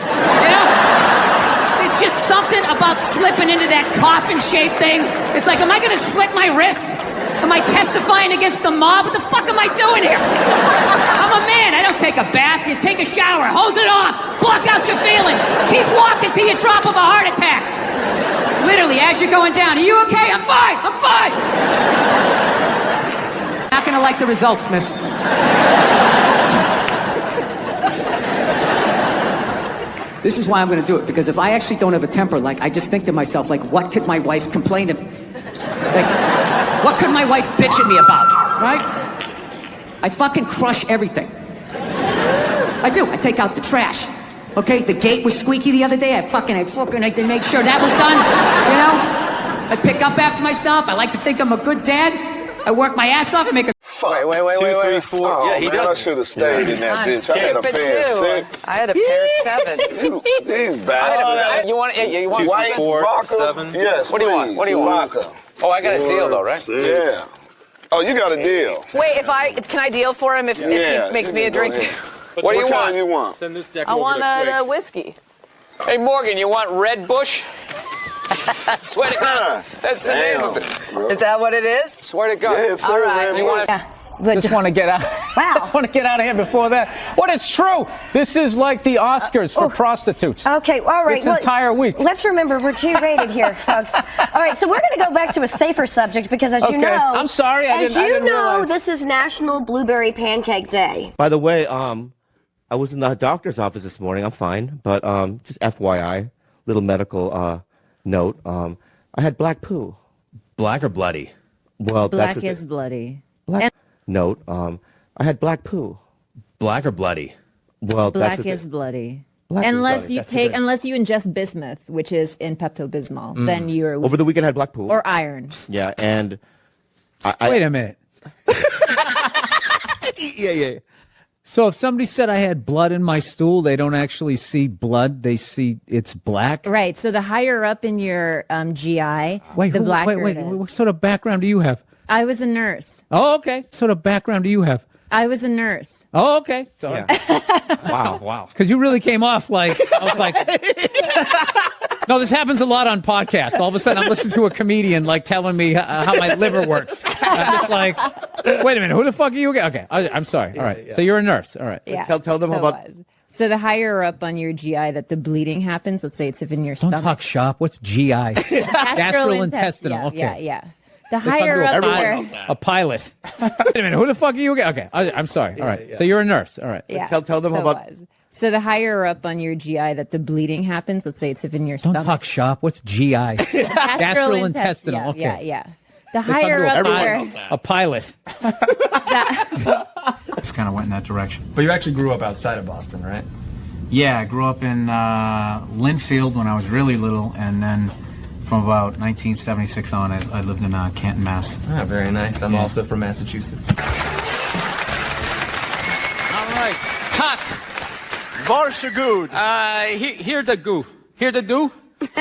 There's just something about slipping into that coffin-shaped thing. It's like, am I gonna slit my wrist? Am I testifying against the mob? What the fuck am I doing here? I'm a man. I don't take a bath. You take a shower, hose it off, block out your feelings, keep walking till you drop of a heart attack. Literally, as you're going down, are you okay? I'm fine. I'm fine. Not gonna like the results, miss. This is why I'm gonna do it, because if I actually don't have a temper, like, I just think to myself, like, what could my wife complain to me? Like, what could my wife bitch at me about, right? I fucking crush everything. I do. I take out the trash. Okay, the gate was squeaky the other day. I didn't make sure that was done. I pick up after myself. I like to think I'm a good dad. I work my ass off and make a. Wait. 2, 3, 4. Oh, yeah, he man, does. I should have stayed in that bitch. I had a pair of 6. I had a pair of 7s. These bastards. You want 2, 3, 4, 7. Yes, What do you want? What do you want? Vodka. Oh, I got a deal though, right? Yeah. Oh, you got a deal. Wait, can I deal for him if he makes me a drink? What do you What kind want? you want? Send this deck I over want to a Craig. whiskey. Hey, Morgan, you want Red Bush? Swear to God, that's the name of it. Is that what it is? Swear to God. Yeah, it's All right. Red You want Bull. to? Just want to get out. Wow. Just want to get out of here before that. What is true? This is like the Oscars for prostitutes. Okay, all right. This entire week. Let's remember we're G-rated here, folks. All right, so we're going to go back to a safer subject because, as you know, I'm sorry, I didn't realize. this is National Blueberry Pancake Day. By the way, I was in the doctor's office this morning. I'm fine, but just FYI, little medical note. I had black poo. Black or bloody? Well, black is bloody. Black note. I had black poo. Black or bloody? Well, black is bloody. Unless you ingest bismuth, which is in Pepto-Bismol, then you're Over the weekend I had Blackpool. or iron. Yeah, and Wait a minute. yeah. So if somebody said I had blood in my stool, they don't actually see blood; they see it's black. Right. So the higher up in your GI, the blacker it is. What sort of background do you have? I was a nurse. Oh, okay. What sort of background do you have? I was a nurse. Oh, okay. So, Wow. because you really came off like I was like. No, this happens a lot on podcasts. All of a sudden, I'm listening to a comedian like telling me how my liver works. I'm just like, wait a minute, who the fuck are you again? Okay, I'm sorry. All right, so you're a nurse. All right. Yeah. Tell them about. So the higher up on your GI that the bleeding happens, let's say it's in your Don't stomach. talk shop. What's GI? Gastrointestinal. Okay. Yeah. The higher up there. A pilot. Wait a minute, who the fuck are you again? Okay, I'm sorry. All right, so you're a nurse. All right. Yeah. Tell them about. So the higher up on your GI that the bleeding happens, let's say it's in your stomach. Don't talk shop. What's GI? Gastrointestinal. Okay. Yeah. The higher up there. A pilot. Just kind of went in that direction. But you actually grew up outside of Boston, right? Yeah, I grew up in Linfield when I was really little, and then from about 1976 on, I lived in Canton, Mass. Ah, very nice. I'm also from Massachusetts. All right. Cut. Varsha good. Here the goo. Here the do?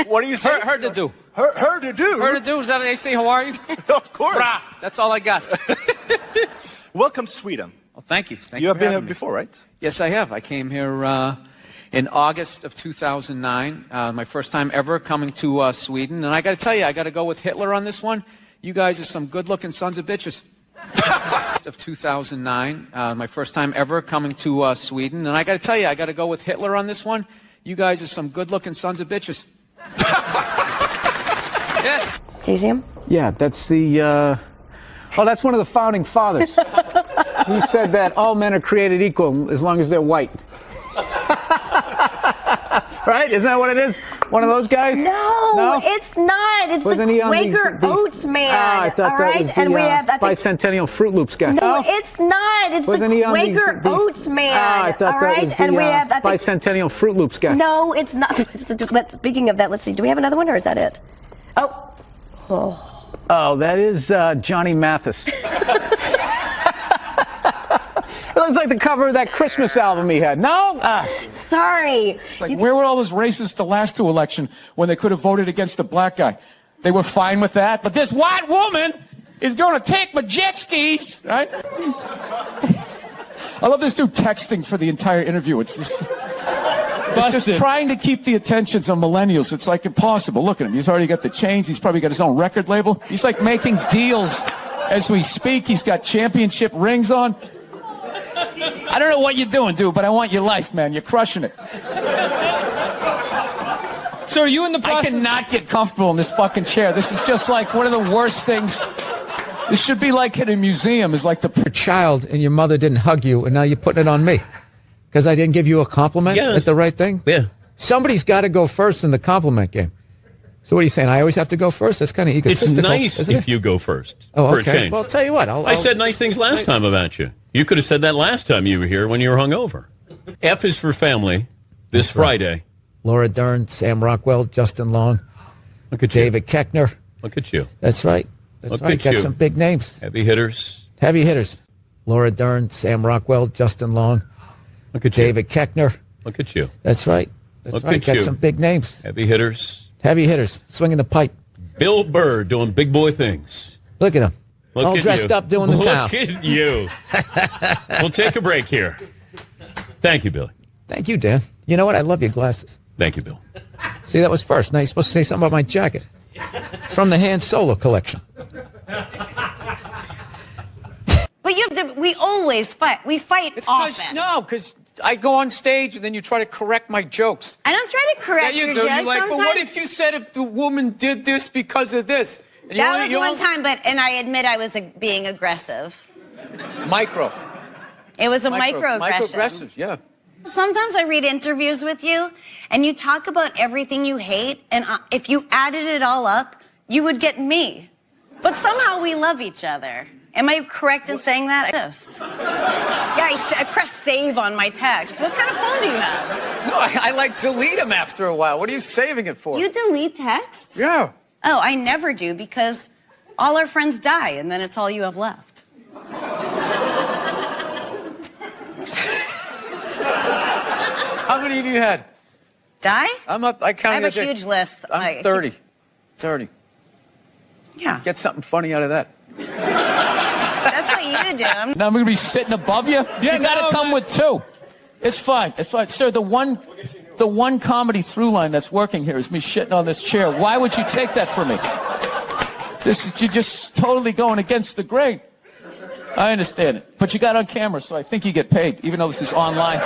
What do you say? Heard the do. Heard to do. Heard the do? Is that what they say? How are you? Of course. Brah. That's all I got. Welcome to Sweden. Well, thank you. You have for been here having me. before, right? Yes, I have. I came here in August of 2009. My first time ever coming to Sweden. And I got to tell you, I got to go with Hitler on this one. You guys are some good-looking sons of bitches. Of 2009, my first time ever coming to Sweden. And I got to tell you, I got to go with Hitler on this one. You guys are some good-looking sons of bitches. Yes. Cesium? Yeah, that's the, that's one of the founding fathers who said that all men are created equal as long as they're white. Right? Isn't that what it is? One of those guys? No, it's not. It's Wasn't he the on Quaker Oats man. I thought all that right? was the And we have bicentennial Fruit Loops guy. No, it's not. It's Wasn't he the on Quaker Oats man. I thought all that right? was the And we have bicentennial Fruit Loops guy. No, it's not. But speaking of that, let's see. Do we have another one, or is that it? Oh, that is Johnny Mathis. It looks like the cover of that Christmas album he had. No? Sorry. It's like, where were all those racists the last two election when they could have voted against a black guy? They were fine with that. But this white woman is going to take my jet skis, right? I love this dude texting for the entire interview. It's just trying to keep the attentions of millennials. It's like impossible. Look at him. He's already got the chains. He's probably got his own record label. He's like making deals as we speak. He's got championship rings on. I don't know what you're doing, dude, but I want your life, man. You're crushing it. So are you in the process? I cannot get comfortable in this fucking chair. This is just like one of the worst things. This should be like in a museum. Is like the child and your mother didn't hug you, and now you're putting it on me because I didn't give you a compliment at the right thing. Yeah. Somebody's got to go first in the compliment game. So what are you saying? I always have to go first? That's kind of egotistical. It's nice isn't it? if you go first. Oh, for okay. a change. Well, I'll tell you what. I said nice things last time about you. You could have said that last time you were here when you were hungover. F is for family this Friday. Laura Dern, Sam Rockwell, Justin Long. Look at David Koechner. Look at you. That's right. That's Look right. at Got you. some big names. Heavy hitters. Heavy hitters. Laura Dern, Sam Rockwell, Justin Long. Look at David Koechner. Look at you. That's right. That's Look right. at Got you. some big names. Heavy hitters. Heavy hitters. Swinging the pipe. Bill Burr doing big boy things. Look at him. Look All at dressed you. up doing the town. Look at you. We'll take a break here. Thank you, Billy. Thank you, Dan. You know what? I love your glasses. Thank you, Bill. See, that was first. Now you're supposed to say something about my jacket. It's from the Han Solo collection. But you have to, we always fight. We fight often. No, because I go on stage and then you try to correct my jokes. I don't try to correct Yeah, you your do. jokes. You're like, but what Sometimes- if you said if the woman did this because of this? And That was one time, and I admit I was being aggressive. Micro. It was a microaggression. Microaggressive, yeah. Sometimes I read interviews with you, and you talk about everything you hate, and if you added it all up, you would get me. But somehow we love each other. Am I correct in saying that? Yeah, I pressed save on my text. What kind of phone do you have? No, I like delete them after a while. What are you saving it for? You delete texts? Yeah. Oh, I never do because all our friends die and then it's all you have left. How many of you had? Die? I counted. I have a huge list. I'm 30. 30. Yeah. Get something funny out of that. That's what you do. Now I'm going to be sitting above you? Yeah, you got to come with two. It's fine. It's fine. Sir, the one comedy through line that's working here is me shitting on this chair. Why would you take that from me? You're just totally going against the grain. I understand it. But you got on camera, so I think you get paid, even though this is online.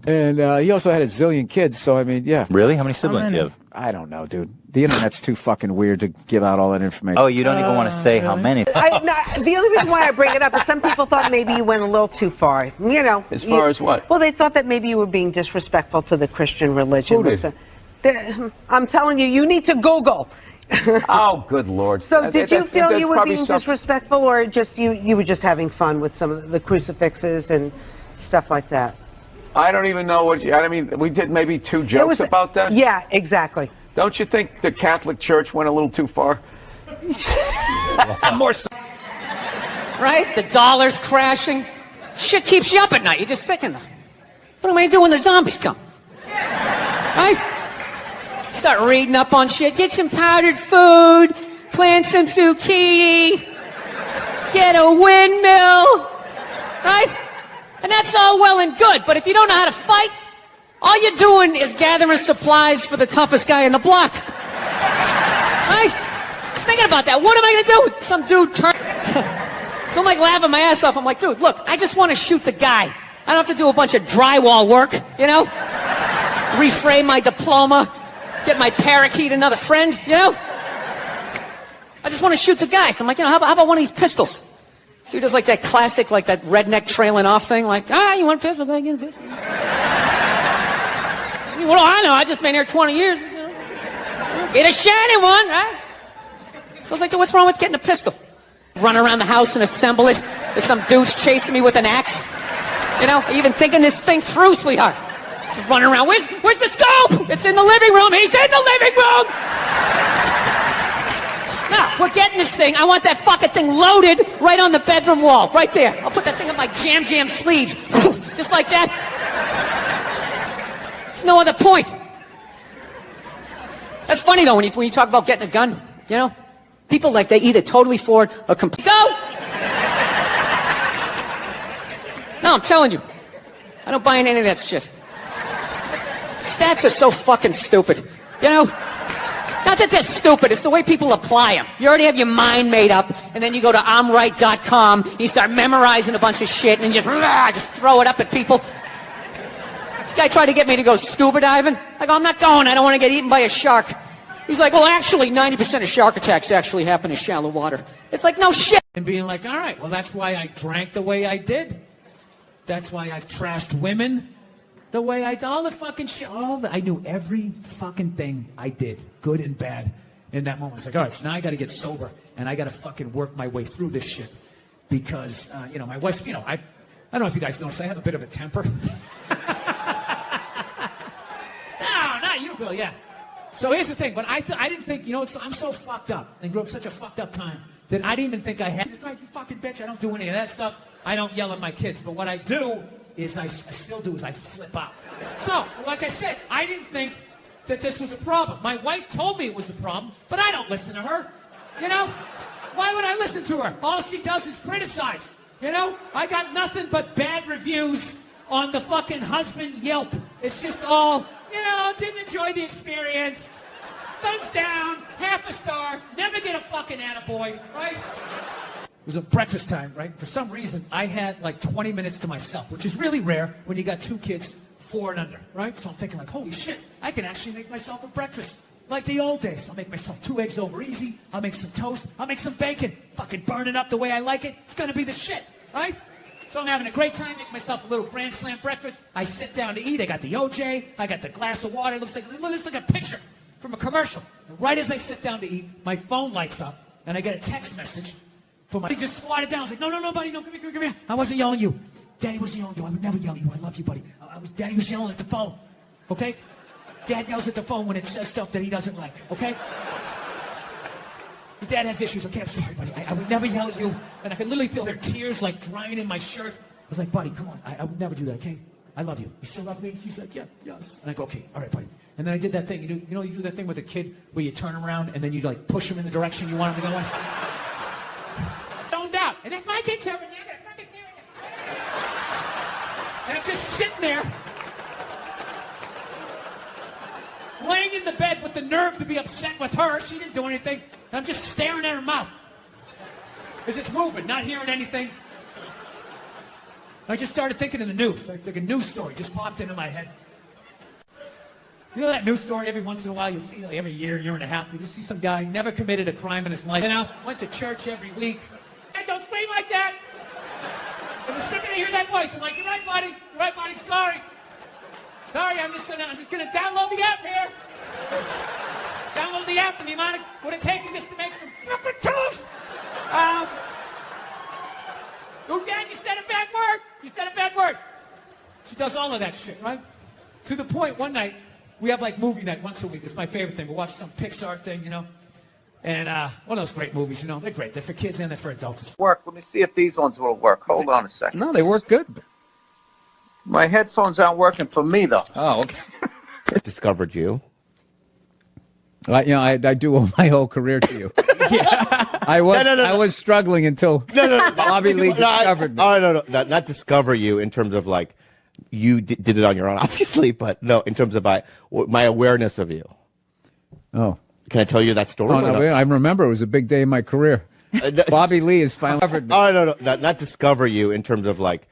And he also had a zillion kids, so I mean, yeah. Really? How many siblings do you have? I don't know, dude. The internet's too fucking weird to give out all that information. Oh, you don't even want to say how many? The only reason why I bring it up is some people thought maybe you went a little too far. You know. As far as what? Well, they thought that maybe you were being disrespectful to the Christian religion. Who did? I'm telling you, you need to Google. Oh, good Lord. So did you feel you were being disrespectful, or just you were just having fun with some of the crucifixes and stuff like that? I don't even know I mean, we did maybe 2 jokes about that? Yeah, exactly. Don't you think the Catholic Church went a little too far? More. Right? The dollar's crashing. Shit keeps you up at night. You're just thinking, what am I going to do when the zombies come? Right? Start reading up on shit. Get some powdered food. Plant some zucchini. Get a windmill. Right? And that's all well and good. But if you don't know how to fight, all you're doing is gathering supplies for the toughest guy in the block. Right? Thinking about that. What am I going to do? Some dude turn. So I'm like laughing my ass off. I'm like, dude, look, I just want to shoot the guy. I don't have to do a bunch of drywall work, you know? Reframe my diploma. Get my parakeet another friend, you know? I just want to shoot the guy. So I'm like, you know, how about one of these pistols? So he does like that classic, like that redneck trailing off thing. Like, you want a pistol? Go ahead, get a pistol. Well, I know. I just been here 20 years. You know? Get a shiny one, right? So I was like, what's wrong with getting a pistol? Run around the house and assemble it. There's some dudes chasing me with an axe. You know, even thinking this thing through, sweetheart. Just running around. Where's the scope? It's in the living room. He's in the living room. Now, we're getting this thing. I want that fucking thing loaded right on the bedroom wall. Right there. I'll put that thing on my jam sleeves. Just like that. No other point. That's funny, though, when you talk about getting a gun, you know? People, like, they either totally for it or complete. Go! No, I'm telling you. I don't buy into any of that shit. Stats are so fucking stupid. You know? Not that they're stupid, it's the way people apply them. You already have your mind made up, and then you go to I'mRight.com, you start memorizing a bunch of shit, and just throw it up at people. This guy tried to get me to go scuba diving. I go, I'm not going, I don't want to get eaten by a shark. He's like, well, actually, 90% of shark attacks actually happen in shallow water. It's like, no shit. And being like, all right, well, that's why I drank the way I did. That's why I trashed women the way I did. All the fucking shit. I knew every fucking thing I did, good and bad, in that moment. It's like, all right, so now I got to get sober, and I got to fucking work my way through this shit. Because, you know, my wife, you know, I don't know if you guys notice, I have a bit of a temper. No, not you, Bill, yeah. So here's the thing, but I didn't think, you know, I'm so fucked up and grew up such a fucked up time that I didn't even think I had. Right, you fucking bitch, I don't do any of that stuff. I don't yell at my kids, but what I do is I still do is I flip out. So, like I said, I didn't think that this was a problem. My wife told me it was a problem, but I don't listen to her. You know? Why would I listen to her? All she does is criticize. You know? I got nothing but bad reviews on the fucking husband Yelp. It's just all, you know, didn't enjoy the experience. Thumbs down, half a star, never get a fucking attaboy, right? It was a breakfast time, right? For some reason, I had like 20 minutes to myself, which is really rare when you got 2 kids, 4 and under, right? So I'm thinking like, holy shit, I can actually make myself a breakfast like the old days. I'll make myself 2 eggs over easy. I'll make some toast. I'll make some bacon. Fucking burn it up the way I like it. It's going to be the shit, right? So I'm having a great time, make myself a little Grand Slam breakfast. I sit down to eat. I got the OJ. I got the glass of water. It looks like a picture from a commercial. And right as I sit down to eat, my phone lights up. and I get a text message from my... He just swatted down. I was like, no, buddy, no, come here. I wasn't yelling at you. Daddy wasn't yelling at you. I would never yell at you. I love you, buddy. Daddy was yelling at the phone, okay? Dad yells at the phone when it says stuff that he doesn't like, okay? Your dad has issues, okay? I'm sorry, buddy. I would never yell at you. And I could literally feel their tears, like, drying in my shirt. I was like, buddy, come on. I would never do that, okay? I love you. You still love me? She's like, yeah, yes. And I go, okay, all right, buddy. And then I did that thing. You do that thing with a kid where you turn around and then you, like, push him in the direction you want him to go in? Zoned out. And if my kid's having that, fucking hear it. And I'm just sitting there, laying in the bed with the nerve to be upset with her. She didn't do anything. And I'm just staring at her mouth. Because it's moving, not hearing anything. I just started thinking of the news. Like a news story just popped into my head. You know that news story every once in a while you see, like every year and a half, you just see some guy never committed a crime in his life. Went to church every week. Hey, don't scream like that! I was sick to hear that voice. I'm like, you're right, buddy. You're right, buddy. Sorry. Sorry, I'm just gonna download the app here. Download the app and the amount of what it takes just to make some fucking toast. Oh, Dad, you said a bad word. You said a bad word. She does all of that shit, right? To the point, one night, we have like movie night once a week. It's my favorite thing. We'll watch some Pixar thing, you know. And one of those great movies, you know. They're great. They're for kids and they're for adults. Work. Let me see if these ones will work. Hold on a second. No, they work good. My headphones aren't working for me, though. Oh, okay. Discovered you. I do owe my whole career to you. I was struggling until Bobby Lee discovered me. Oh, no, not discover you in terms of like you did it on your own, obviously, but no, in terms of my awareness of you. Oh. Can I tell you that story? Oh, no, I remember it was a big day in my career. Bobby Lee has finally discovered me. Oh, no, not discover you in terms of like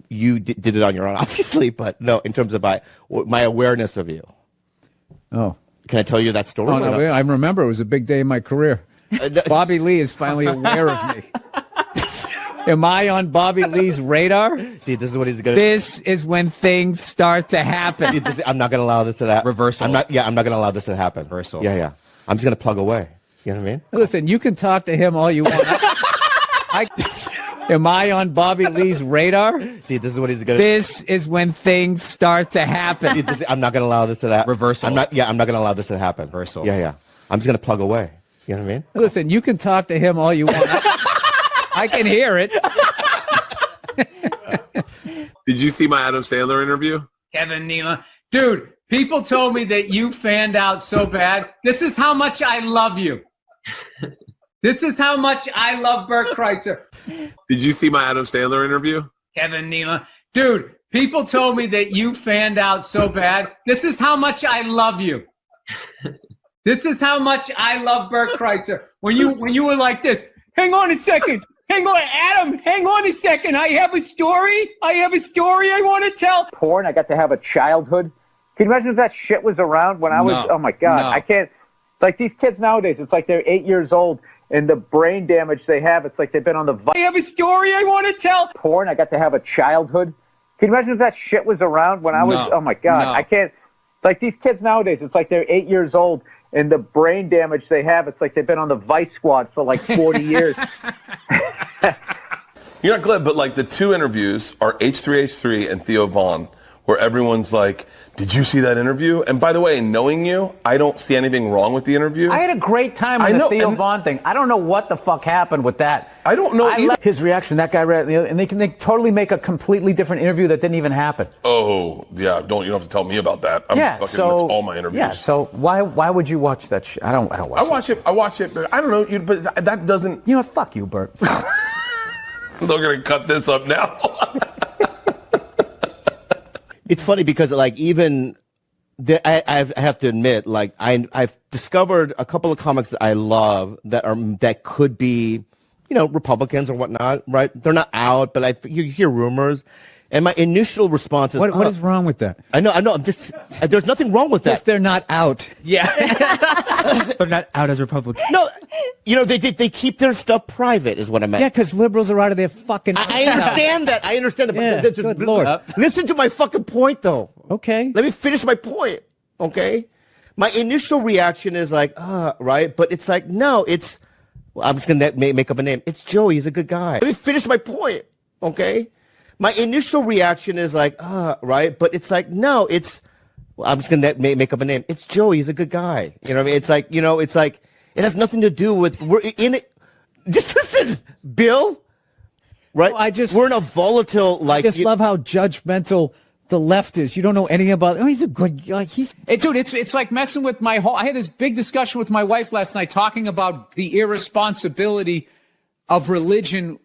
you did it on your own, obviously, but no, in terms of my awareness of you. Oh. Can I tell you that story? Oh, no, I remember it was a big day in my career. Bobby Lee is finally aware of me. Am I on Bobby Lee's radar? See, this is what he's going to... This is when things start to happen. I'm not going to allow this to happen. Reversal. I'm not going to allow this to happen. Reversal. Yeah. I'm just going to plug away. You know what I mean? Listen, you can talk to him all you want. Am I on Bobby Lee's radar? See, this is what he's going to... This is when things start to happen. I'm not going to allow this to happen. Reversal. I'm not going to allow this to happen. Reversal. Yeah. I'm just going to plug away. You know what I mean? Listen, you can talk to him all you want. I can hear it. Did you see my Adam Sandler interview? Kevin Nealon. Dude, people told me that you fanned out so bad. This is how much I love you. This is how much I love Bert Kreischer. Did you see my Adam Sandler interview? Kevin Nealon. Dude, people told me that you fanned out so bad. This is how much I love you. This is how much I love Bert Kreischer. When you were like this, hang on a second. Hang on, Adam, hang on a second. I have a story I want to tell. Porn, I got to have a childhood. Can you imagine if that shit was around when I was, oh my God, I can't. Like these kids nowadays, it's like they're 8 years old and the brain damage they have, it's like they've been on the... I have a story I want to tell. Porn, I got to have a childhood. Can you imagine if that shit was around when I was, oh my God, I can't. Like these kids nowadays, it's like they're 8 years old and the brain damage they have, it's like they've been on the Vice Squad for like 40 years. You're not glad, but like the two interviews are H3H3 and Theo Vaughn, where everyone's like, did you see that interview? And by the way, knowing you, I don't see anything wrong with the interview. I had a great time on the Theo Vaughn thing. I don't know what the fuck happened with that. I don't know either. His reaction, that guy read, and they totally make a completely different interview that didn't even happen. Oh, yeah, you don't have to tell me about that. That's all my interviews. Yeah, so why would you watch that shit? I don't watch it. I watch it, but I don't know, but that doesn't... You know, fuck you, Bert. They're going to cut this up now. It's funny because like even I have to admit, like I've discovered a couple of comics that I love that could be, Republicans or whatnot, right? They're not out, but you hear rumors. And my initial response is, what is wrong with that? I know. There's nothing wrong with that. Yes, they're not out. Yeah. They're not out as Republicans. No, they keep their stuff private is what I meant. Yeah, because liberals are out of their fucking... I understand that. But good Lord. Listen to my fucking point, though. Okay. Let me finish my point, okay? My initial reaction is like, right? But it's like, no, Well, I'm just gonna make up a name. It's Joey. He's a good guy. Let me finish my point. Okay. My initial reaction is like, right, but it's like, no, it's. Well, I'm just gonna make up a name. It's Joey. He's a good guy. You know what I mean? It's like, it's like it has nothing to do with we're in it. Just listen, Bill. Right? We're in a volatile like. I just love how judgmental the left is. You don't know anything about. Oh, he's a good guy. Dude, it's like messing with my whole. I had this big discussion with my wife last night talking about the irresponsibility of religion